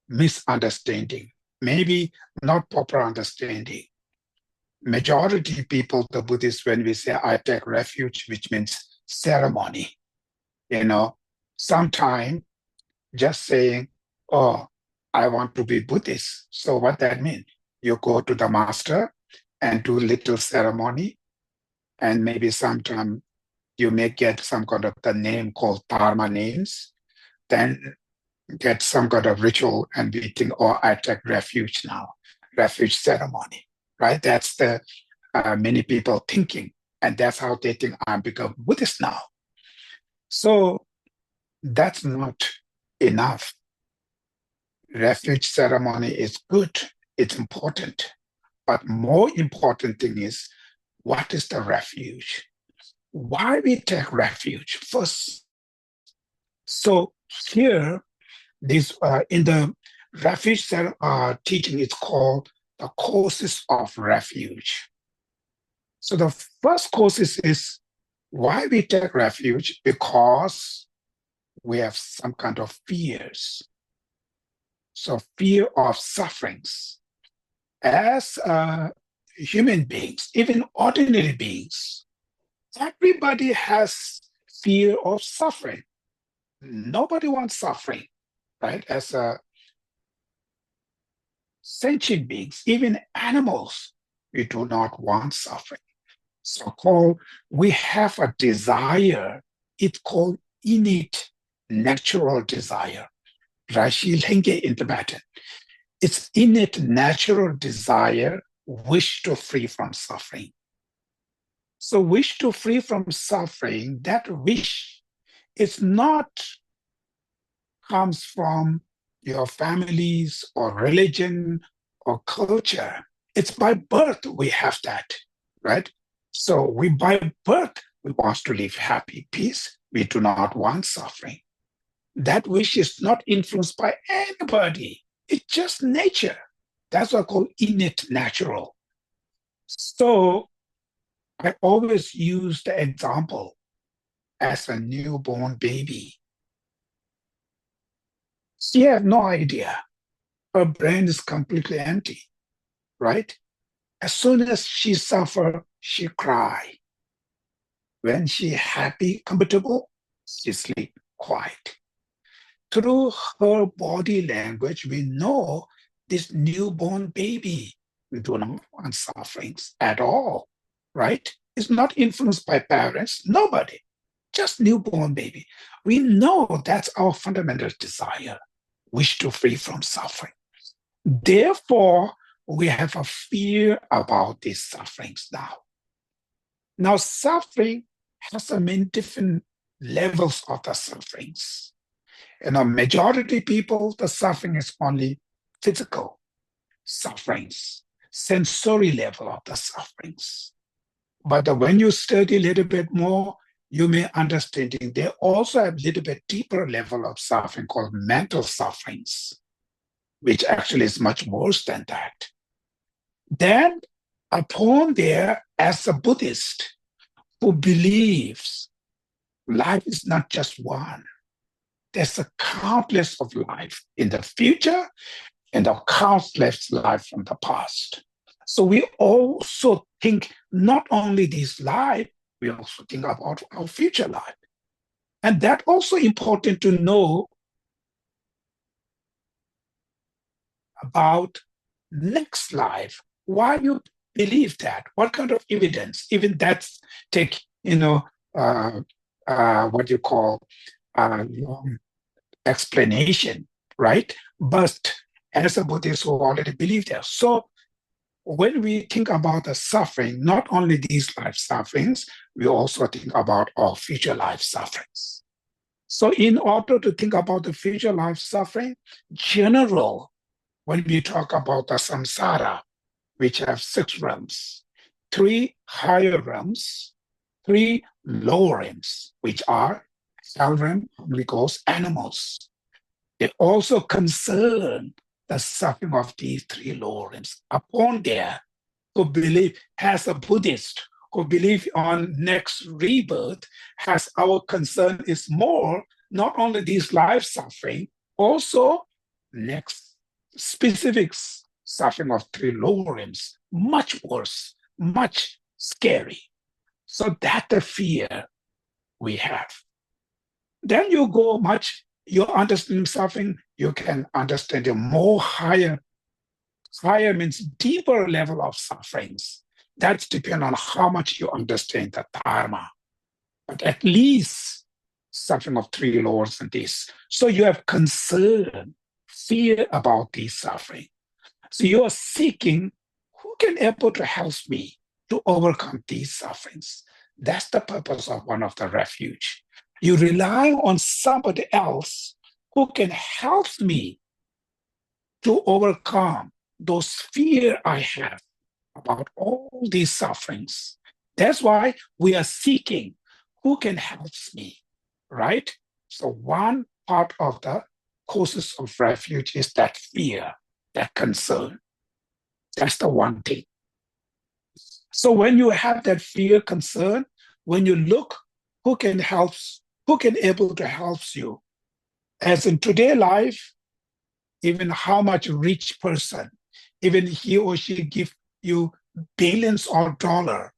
misunderstanding, maybe not proper understanding. Majority people, the Buddhists, when we say I take refuge, which means ceremony, you know, sometime just saying, oh, I want to be Buddhist. So what that means? You go to the master and do little ceremony, and maybe sometime you may get some kind of the name called Dharma names, then get some kind of ritual and we think, oh, I take refuge now, refuge ceremony, right? That's the many people thinking, and that's how they think I'm become Buddhist now. So that's not enough. Refuge ceremony is good, it's important, but more important thing is what is the refuge? Why we take refuge first? So here, this in the refuge teaching, it's called the causes of refuge. So the first causes is why we take refuge, because we have some kind of fears. So fear of sufferings. As human beings, even ordinary beings, everybody has fear of suffering. Nobody wants suffering, right? As sentient beings, even animals, we do not want suffering. So-called, we have a desire, it's called innate natural desire. Rashi Lenge in Tibetan. It's innate natural desire, wish to free from suffering. So wish to free from suffering, that wish is not comes from your families or religion or culture. It's by birth we have that, right? So we by birth, we want to live happy, peace. We do not want suffering. That wish is not influenced by anybody. It's just nature. That's what I call innate natural. So I always use the example as a newborn baby. She has no idea. Her brain is completely empty, right? As soon as she suffers, she cries. When she happy, comfortable, she sleep quiet. Through her body language, we know this newborn baby, we do not want sufferings at all, right? It's not influenced by parents, nobody, just newborn baby. We know that's our fundamental desire, wish to free from suffering. Therefore, we have a fear about these sufferings now. Now, suffering has many different levels of the sufferings. Majority people, the suffering is only physical sufferings, sensory level of the sufferings. But when you study a little bit more, you may understanding they also have a little bit deeper level of suffering called mental sufferings, which actually is much worse than that. Then upon there, as a Buddhist who believes life is not just one, there's a countless of life in the future and a countless life from the past. So we also think not only this life, we also think about our future life. And that's also important to know about next life. Why you believe that? What kind of evidence? Even that's take, what you call long explanation, right? But as a Buddhist who already believe that. So when we think about the suffering, not only these life sufferings, we also think about our future life sufferings. So in order to think about the future life suffering, general, when we talk about the samsara, which have 6 realms, 3 higher realms, 3 lower realms, which are hell realm, Holy Ghost, animals. They also concern the suffering of these 3 lower realms. Upon there, who believe, as a Buddhist, who believe on next rebirth, has our concern is more, not only these life suffering, also next specific suffering of 3 lower realms, much worse, much scary. So that's the fear we have. Then you go much, you understand suffering, you can understand a more higher means deeper level of sufferings. That's depend on how much you understand the dharma. But at least suffering of 3 lords and this. So you have concern, fear about this suffering. So you are seeking who can able to help me to overcome these sufferings. That's the purpose of one of the refuge. You rely on somebody else who can help me to overcome those fear I have about all these sufferings. That's why we are seeking who can help me, right? So one part of the causes of refuge is that fear, that concern. That's the one thing. So when you have that fear, concern, when you look, who can able to help you? As in today life, even how much rich person, even he or she give you billions of dollars,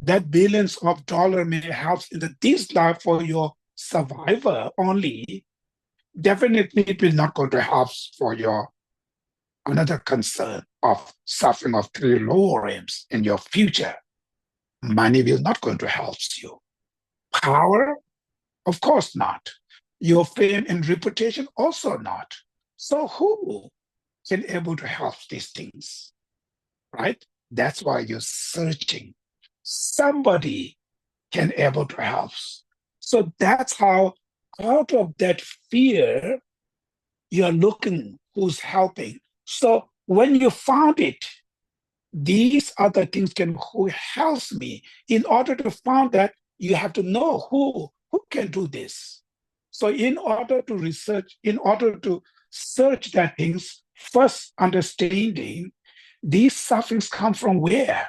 that billions of dollars may help in this life for your survivor only. Definitely it will not go to help for your another concern of suffering of three lower realms in your future. Money will not going to help you. Power, of course not. Your fame and reputation, also not. So who can able to help these things, right? That's why you're searching. Somebody can able to help. So that's how out of that fear, you're looking who's helping. So when you found it, these other things who helps me. In order to find that, you have to know who can do this. So in order to search that things, first understanding these sufferings come from where,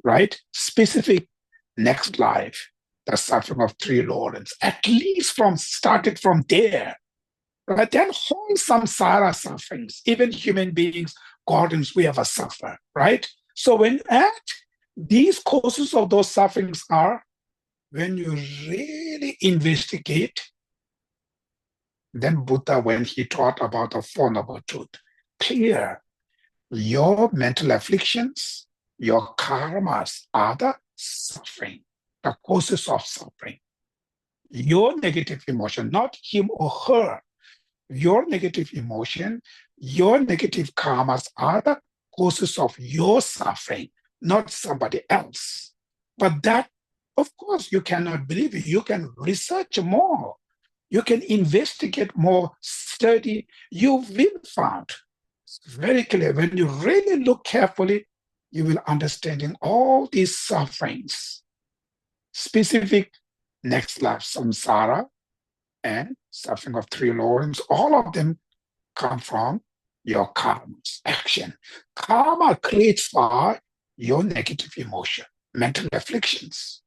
right? Specific next life, the suffering of three lords, at least started from there. Right? Then whole samsara sufferings, even human beings, gardens, we ever suffer, right? So these causes of those sufferings are, when you really investigate, then Buddha, when he taught about the Four Noble Truth, clear, your mental afflictions, your karmas are the suffering, the causes of suffering. Your negative emotion, not him or her, your negative emotion, your negative karmas are the causes of your suffering, not somebody else. But that, of course, you cannot believe it. You can research more. You can investigate more, study. You will find very clear. When you really look carefully, you will understanding all these sufferings, specific next life samsara, and suffering of three lords, all of them come from your karma's action. Karma creates by your negative emotion, mental afflictions.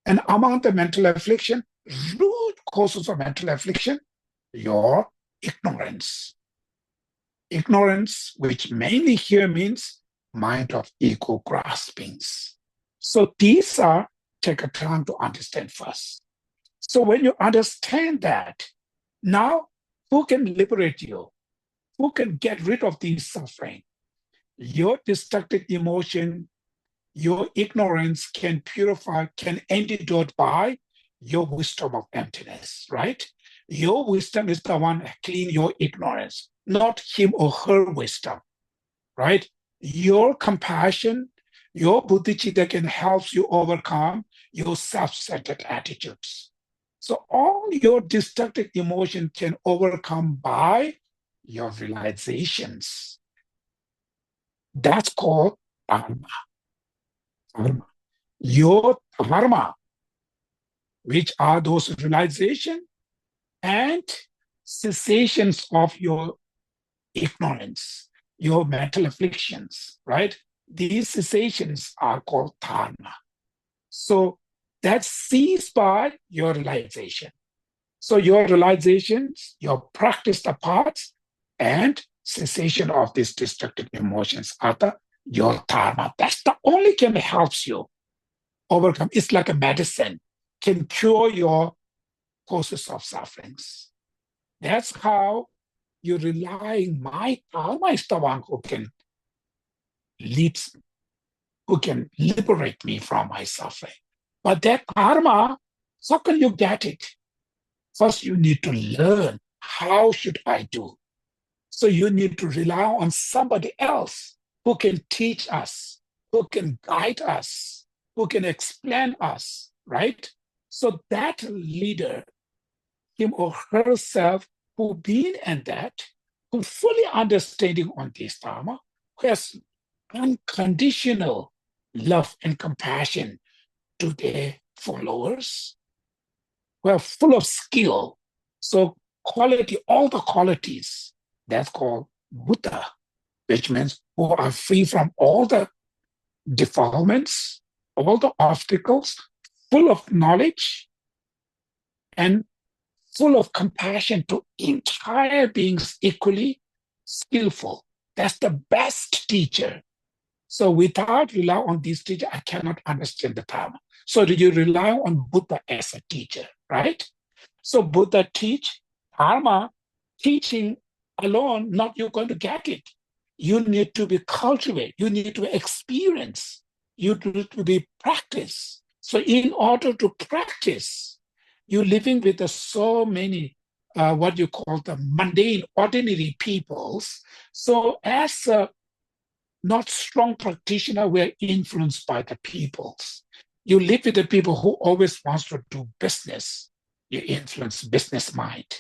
And among the mental affliction, root causes of mental affliction, your ignorance. Ignorance, which mainly here means mind of ego graspings. So these are, take a time to understand first. So when you understand that, now who can liberate you? Who can get rid of these suffering? Your destructive emotion, your ignorance can purify, can antidote by your wisdom of emptiness, right? Your wisdom is the one clean your ignorance, not him or her wisdom, right? Your compassion, your bodhicitta can help you overcome your self-centered attitudes. So all your destructive emotion can overcome by your realizations. That's called dharma. Dharma. Your dharma, which are those realization and cessations of your ignorance, your mental afflictions, right? These cessations are called dharma. So that's seized by your realization. So your realizations, your practiced parts, and cessation of these destructive emotions are your dharma. That's the only can helps you overcome. It's like a medicine, can cure your causes of sufferings. That's how you relying my dharma is the one who can lead, who can liberate me from my suffering. But that dharma, how can you get it? First, you need to learn how should I do. So you need to rely on somebody else who can teach us, who can guide us, who can explain us, right? So that leader, him or herself, who been in that, who fully understanding on this dharma, who has unconditional love and compassion to their followers, who are full of skill. So quality, all the qualities, that's called Buddha. which means who are free from all the defilements, all the obstacles, full of knowledge, and full of compassion to entire beings equally skillful. That's the best teacher. So without relying on this teacher, I cannot understand the Dharma. So do you rely on Buddha as a teacher, right? So Buddha teach Dharma, teaching alone, not you're going to get it. You need to be cultivated. You need to experience. You need to be practice. So in order to practice, you're living with so many, what you call the mundane, ordinary peoples. So as a not strong practitioner, we're influenced by the peoples. You live with the people who always wants to do business. You influence business mind.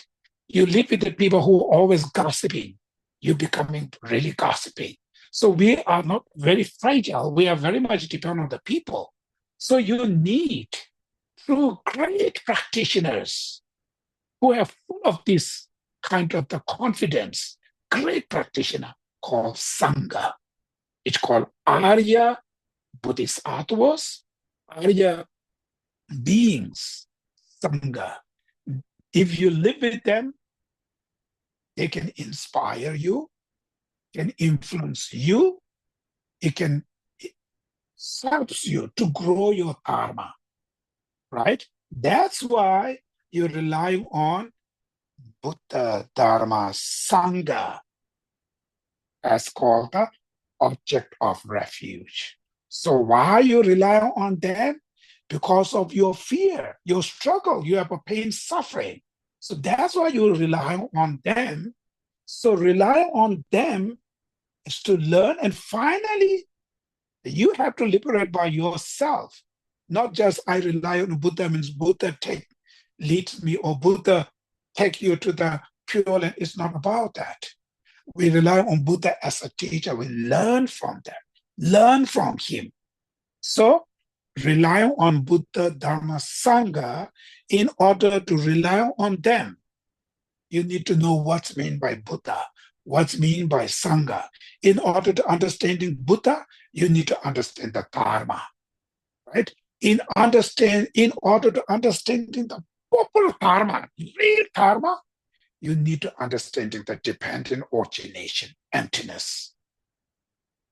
You live with the people who are always gossiping. You're becoming really gossiping. So we are not very fragile. We are very much dependent on the people. So you need true great practitioners who are full of this kind of the confidence, great practitioner called Sangha. It's called Arya Bodhisattvas, Arya beings, Sangha. If you live with them, they can inspire you, can influence you, it helps you to grow your karma, right? That's why you rely on Buddha, Dharma, Sangha as called the object of refuge. So why you rely on them? Because of your fear, your struggle, you have a pain, suffering. So that's why you rely on them. So rely on them is to learn, and finally, you have to liberate by yourself. Not just I rely on Buddha means Buddha leads me, or Buddha take you to the pure land. It's not about that. We rely on Buddha as a teacher. We learn from them, learn from him. So rely on Buddha, Dharma, Sangha. In order to rely on them, you need to know what's meant by Buddha, what's meant by Sangha. In order to understanding Buddha, you need to understand the Dharma, right? In order to understanding the proper Dharma, real Dharma, you need to understanding the dependent origination, emptiness.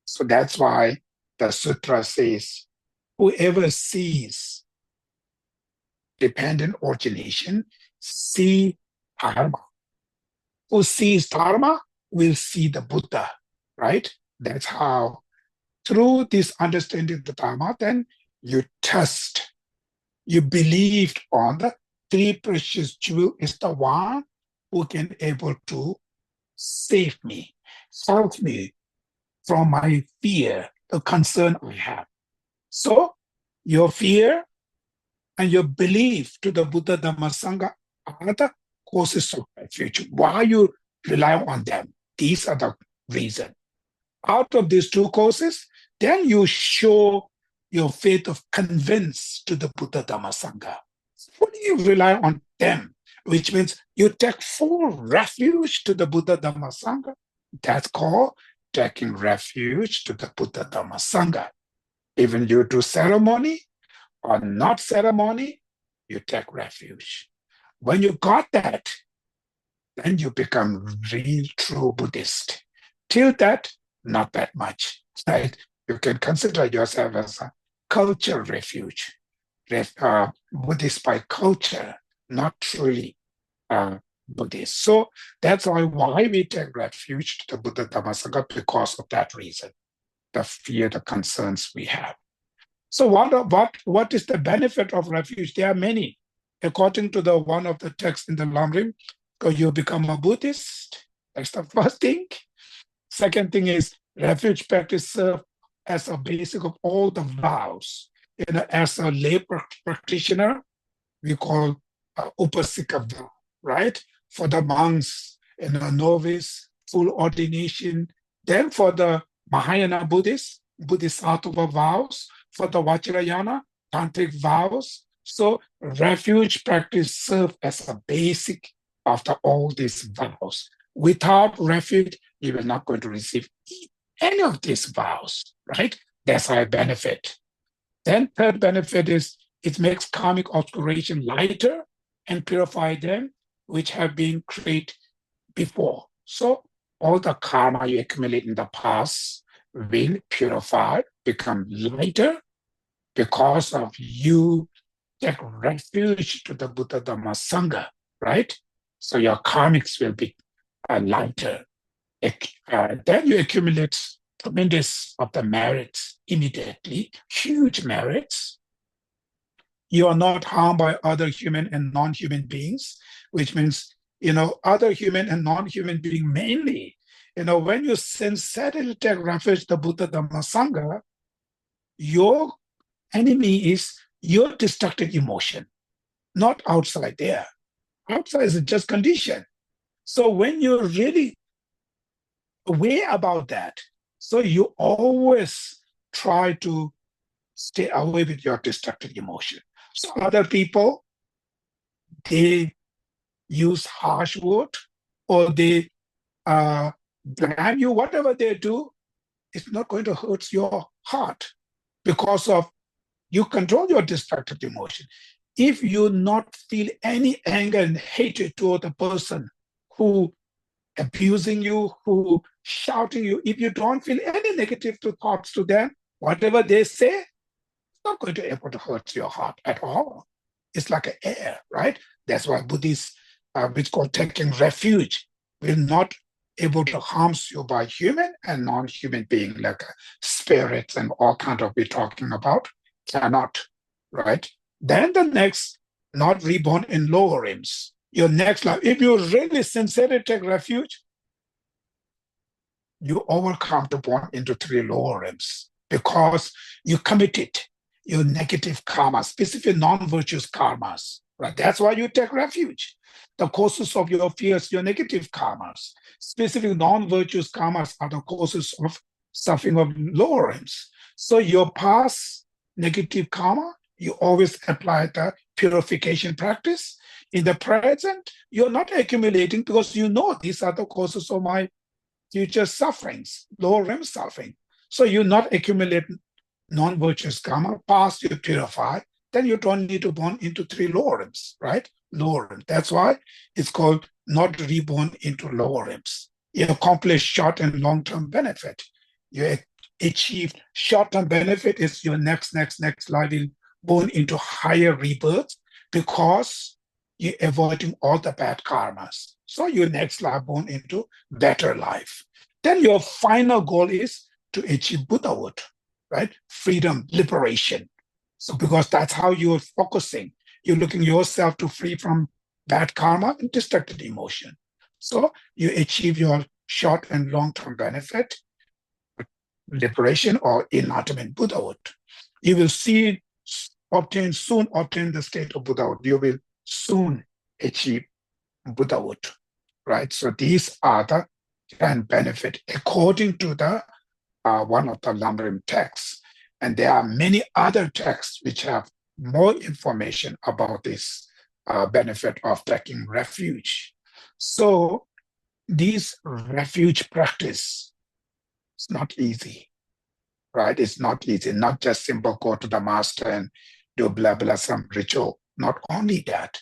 So that's why the sutra says, whoever sees dependent origination, see Dharma. Who sees Dharma will see the Buddha, right? That's how, through this understanding the Dharma, then you test, you believed on the three precious jewel is the one who can able to save me, help me from my fear, the concern I have. So your fear and your belief to the Buddha, Dhamma, Sangha are the causes of refuge. Why you rely on them? These are the reason. Out of these two causes, then you show your faith of convince to the Buddha, Dhamma, Sangha. When you rely on them, which means you take full refuge to the Buddha, Dhamma, Sangha, that's called taking refuge to the Buddha, Dhamma, Sangha. Even you do ceremony or not ceremony, you take refuge. When you got that, then you become real true Buddhist. Till that, not that much, right? You can consider yourself as a culture refuge, Buddhist by culture, not truly Buddhist. So that's why we take refuge to the Buddha, Dhamma, Sangha, because of that reason, the fear, the concerns we have. So what is the benefit of refuge? There are many. According to the one of the texts in the Lamrim, you become a Buddhist. That's the first thing. Second thing is refuge practice serve as a basic of all the vows. As a lay practitioner, we call upasika vow, right? For the monks and a novice, full ordination. Then for the Mahayana Buddhists, Bodhisattva vows. For the Vajrayana, tantric vows. So refuge practice serve as a basic of all these vows. Without refuge, you will not going to receive any of these vows, right? That's how I benefit. Then third benefit is it makes karmic obscuration lighter and purify them, which have been created before. So all the karma you accumulate in the past will purify, become lighter because of you take refuge to the Buddha Dhamma Sangha, right? So your karmics will be lighter. Then you accumulate tremendous of the merits immediately, huge merits. You are not harmed by other human and non-human beings, which means, other human and non-human being mainly, when you sincerely take refuge the Buddha Dhamma Sangha, your enemy is your destructive emotion, not outside there. Outside is just condition. So when you're really aware about that, so you always try to stay away with your destructive emotion. So other people, they use harsh word or they blame you, whatever they do, it's not going to hurt your heart because of you control your destructive emotion. If you not feel any anger and hatred toward the person who abusing you, who shouting you, if you don't feel any negative thoughts to them, whatever they say, it's not going to be able to hurt your heart at all. It's like an air, right? That's why Buddhists, which called taking refuge, will not able to harm you by human and non-human being, like spirits and all kind of we're talking about, cannot, right? Then the next, not reborn in lower realms. Your next life, if you really sincerely take refuge, you overcome to born into three lower realms because you committed your negative karma, specific non-virtuous karmas, right? That's why you take refuge. The causes of your fears, your negative karmas, specific non-virtuous karmas are the causes of suffering of lower realms. So your past negative karma, you always apply the purification practice. In the present, you're not accumulating because you know these are the causes of my future sufferings, lower realm suffering. So you not accumulate non-virtuous karma, past you purify, then you don't need to born into three lower realms, right? Lower realms. That's why it's called not reborn into lower realms. You accomplish short and long-term benefit. You achieve short-term benefit is your next life will born into higher rebirth because you're avoiding all the bad karmas. So your next life born into better life. Then your final goal is to achieve Buddhahood, right? Freedom, liberation. So because that's how you're focusing. You're looking yourself to free from bad karma and destructive emotion. So you achieve your short and long-term benefit, liberation or enlightenment, Buddhahood. You will soon obtain the state of Buddhahood. You will soon achieve Buddhahood, right? So these are the 10 benefit according to the one of the Lamrim texts. And there are many other texts which have more information about this benefit of taking refuge. So this refuge practice is not easy, right? It's not easy, not just simple go to the master and do blah, blah, some ritual. Not only that,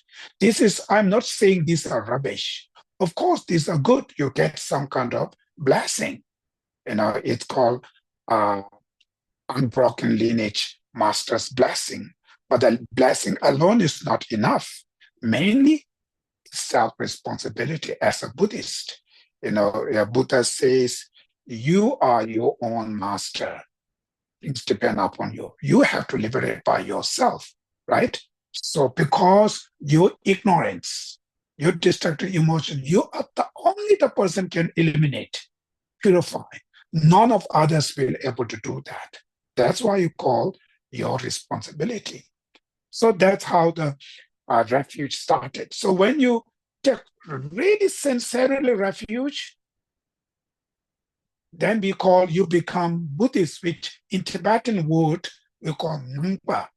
I'm not saying these are rubbish. Of course, these are good. You get some kind of blessing. It's called unbroken lineage master's blessing. But the blessing alone is not enough. Mainly, self-responsibility as a Buddhist. Buddha says, you are your own master. Things depend upon you. You have to liberate by yourself, right? So because your ignorance, your destructive emotion, you are only the person can eliminate, purify. None of others will be able to do that. That's why you call your responsibility. So that's how the refuge started. So when you take really sincerely refuge, then you become Buddhist, which in Tibetan word we call Nangpa.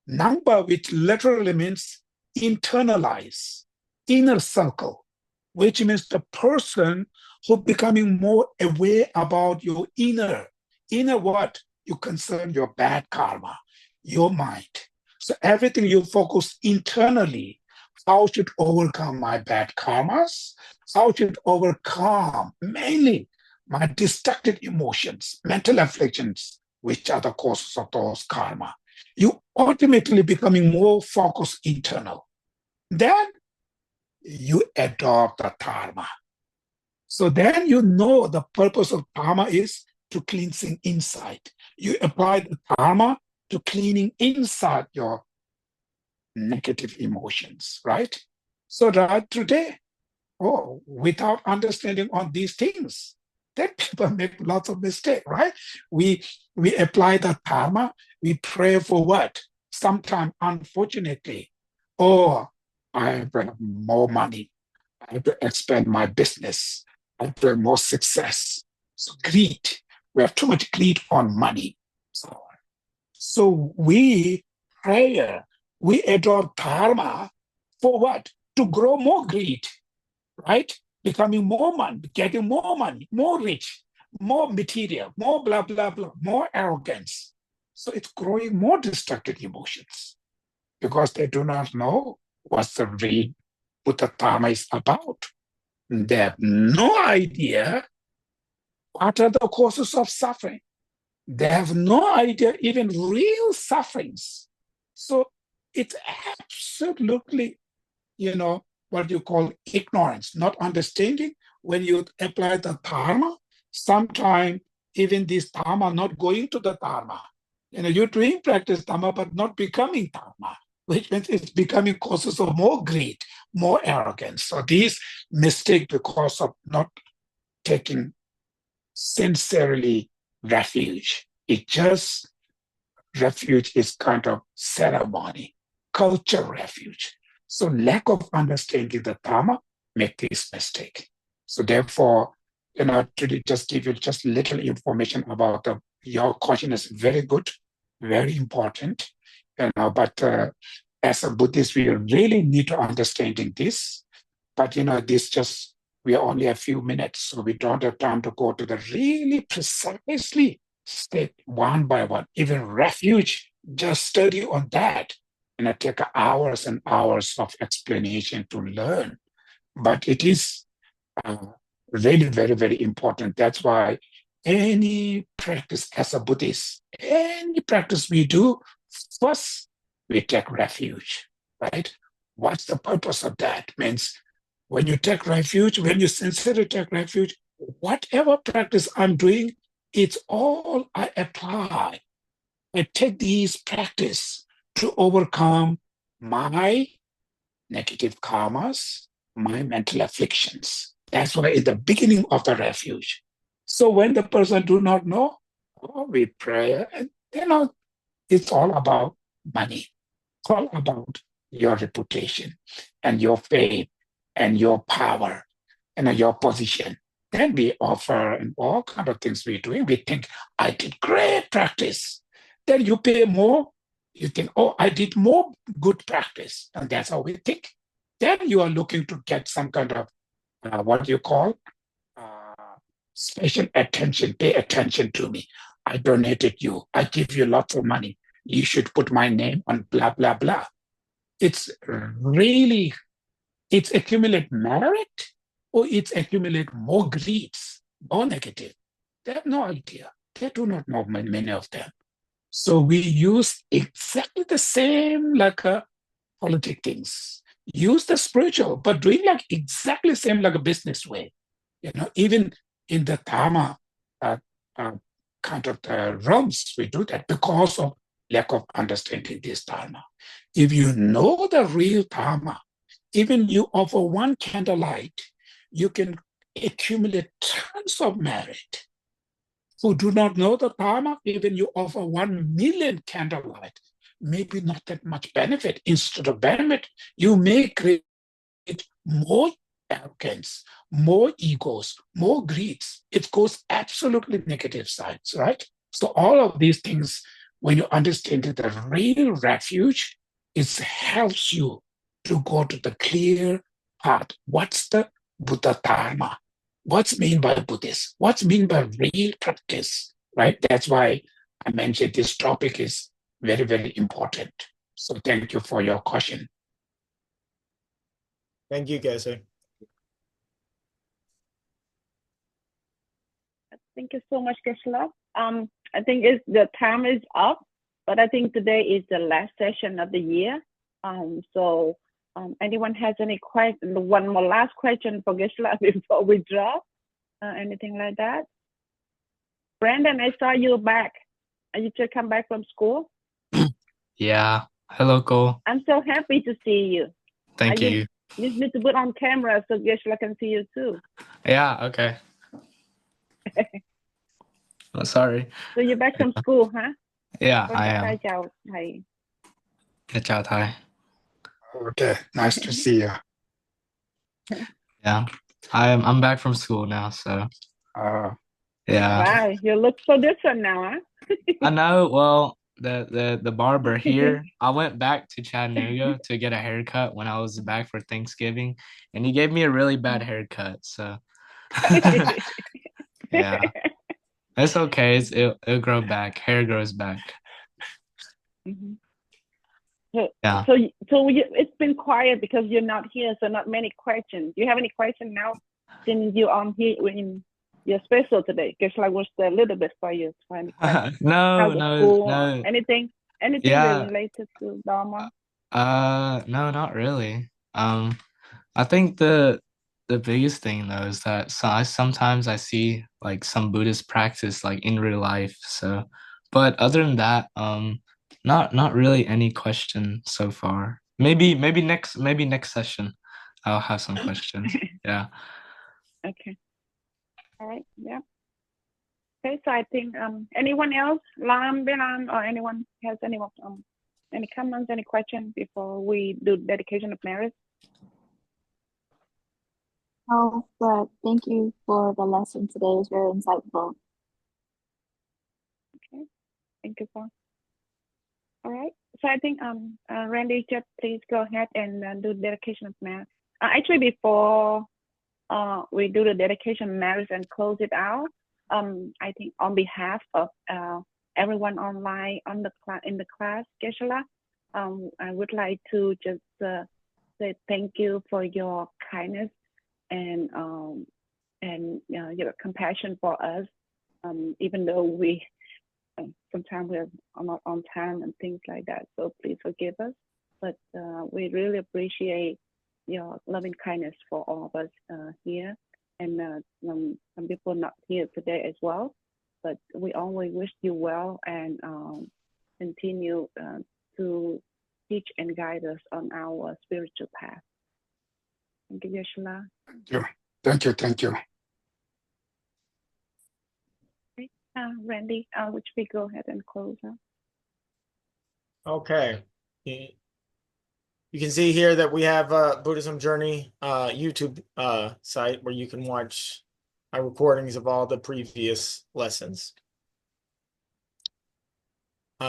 Nangpa, which literally means internalize, inner circle. which means the person who becoming more aware about your inner what? You concern your bad karma, your mind. So everything you focus internally, how should overcome my bad karmas? How should overcome mainly my destructive emotions, mental afflictions, which are the causes of those karma? You ultimately becoming more focused internal. Then you adopt the dharma. So then you know the purpose of dharma is to cleansing inside. You apply the dharma to cleaning inside your negative emotions, right? So that today, without understanding on these things, then people make lots of mistakes, right? We we apply the dharma, we pray for what? Sometimes, unfortunately, oh, I have more money, I have to expand my business, I have to have more success. So greed, we have too much greed on money. So we prayer, we adore dharma for what? To grow more greed, right? Becoming more money, getting more money, more rich, more material, more blah, blah, blah, more arrogance. So it's growing more destructive emotions because they do not know what's the real Buddha Dharma is about. They have no idea what are the causes of suffering. They have no idea even real sufferings. So it's absolutely, what you call ignorance, not understanding. When you apply the dharma, sometimes even this dharma not going to the dharma. You're doing practice dharma, but not becoming dharma, which means it's becoming causes of more greed, more arrogance. So these mistakes because of not taking sincerely refuge. It just refuge is kind of ceremony, culture refuge. So lack of understanding the Dharma make this mistake. So therefore, to just give you just little information about your consciousness, very good, very important. But as a Buddhist, we really need to understanding this. But this just we are only a few minutes, so we don't have time to go to the really precisely step one by one. Even refuge, just study on that. And it take hours and hours of explanation to learn. But it is really very, very important. That's why any practice as a Buddhist, any practice we do, first we take refuge, right? What's the purpose of that? Means when you take refuge, when you sincerely take refuge, whatever practice I'm doing, it's all I apply. I take these practice to overcome my negative karmas, my mental afflictions. That's why it's the beginning of the refuge. So when the person do not know, we pray, and it's all about money. It's all about your reputation and your faith and your power and your position. Then we offer and all kind of things we're doing. We think, I did great practice. Then you pay more. You think, I did more good practice. And that's how we think. Then you are looking to get some kind of what you call special attention. Pay attention to me. I donated you. I give you lots of money. You should put my name on blah, blah, blah. It's accumulate merit or it's accumulate more greeds, more negative. They have no idea. They do not know many of them. So we use exactly the same like politic things. Use the spiritual, but doing like exactly the same like a business way. Even in the Dharma kind of realms, we do that because of lack of understanding this Dharma. If you know the real Dharma, even you offer one candlelight, you can accumulate tons of merit. Who do not know the Dharma, even you offer 1 million candlelight, maybe not that much benefit. Instead of benefit, you may create more arrogance, more egos, more greeds. It goes absolutely negative sides, right? So all of these things, when you understand the real refuge, it helps you to go to the clear path. What's the Buddha Dharma. What's meant by Buddhist? What's meant by real practice? Right? That's why I mentioned this topic is very, very important. So thank you for your question. Thank you, Geshe. Thank you so much, Geshe. I think the time is up, but I think today is the last session of the year. So anyone has any question? One more last question for Geshe before we drop? Anything like that? Brandon, I saw you back. You just come back from school? Yeah. Hello, Cole. I'm so happy to see you. Thank you. You need to put on camera so Geshe can see you too. Yeah, okay. Oh, sorry. So you're back from school, huh? Yeah, I am. Chào thầy. Chào thầy. Okay, nice to see you. Yeah, I'm back from school now, so yeah. Wow, you look so different now, huh? I know. Well, the barber here, I went back to Chattanooga to get a haircut when I was back for Thanksgiving, and he gave me a really bad haircut. So yeah, it's okay. It'll grow back. Hair grows back. Mm-hmm. Yeah. So it's been quiet because you're not here, so not many questions. Do you have any questions now since you're on here in your special today? Because I was a little bit for you. No. Anything Yeah. related to Dharma? No, not really. I think the biggest thing though is that sometimes I see like some Buddhist practice like in real life. So, but other than that, not really any question so far. Maybe next session, I'll have some questions. Yeah. Okay. All right. Yeah. Okay. So I think anyone else, Lam, Bilan, or anyone has any comments, any questions before we do dedication of marriage? Oh, but thank you for the lesson today. It was very insightful. Okay, thank you, Paul. All right. So I think Randy, just please go ahead and do dedication of marriage. Actually, before we do the dedication of marriage and close it out, I think on behalf of everyone online in the class, Geshe, I would like to just say thank you for your kindness and your compassion for us, even though we sometimes we're not on time and things like that. So please forgive us, but we really appreciate your loving kindness for all of us here, and some people not here today as well. But we always wish you well and continue to teach and guide us on our spiritual path. Thank you, Geshe. Thank you. Okay. Randy, would you go ahead and close out? Okay. You can see here that we have a Buddhism Journey YouTube site where you can watch our recordings of all the previous lessons.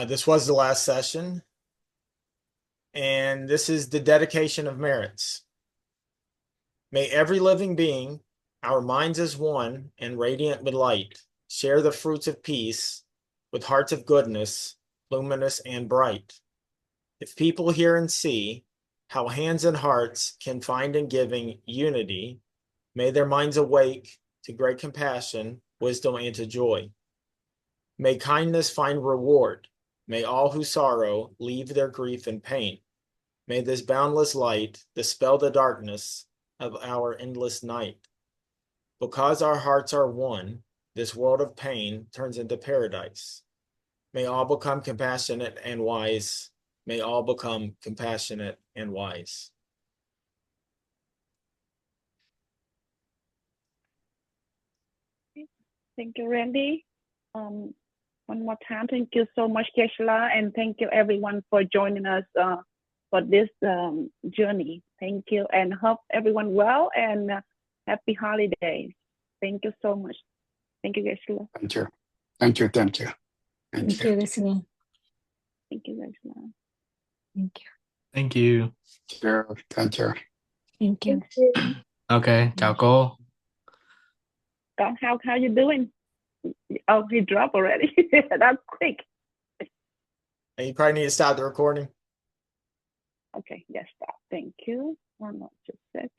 This was the last session, and this is the dedication of merits. May every living being, our minds as one and radiant with light, share the fruits of peace with hearts of goodness, luminous and bright. If people hear and see how hands and hearts can find in giving unity, may their minds awake to great compassion, wisdom, and to joy. May kindness find reward. May all who sorrow leave their grief and pain. May this boundless light dispel the darkness of our endless night. Because our hearts are one, this world of pain turns into paradise. May all become compassionate and wise. May all become compassionate and wise. Thank you, Randy. One more time, thank you so much, Geshe, and thank you everyone for joining us for this journey. Thank you, and hope everyone well and happy holidays. Thank you so much. Thank you, Geshe. Thank you. Thank you, listening. Thank you, Geshe. Thank you. Thank you. Thank you. Thank you. Okay, chào cô. How you doing? Oh, he dropped already. That's quick. And you probably need to stop the recording. Okay, yes, stop. Thank you. One more, just a second.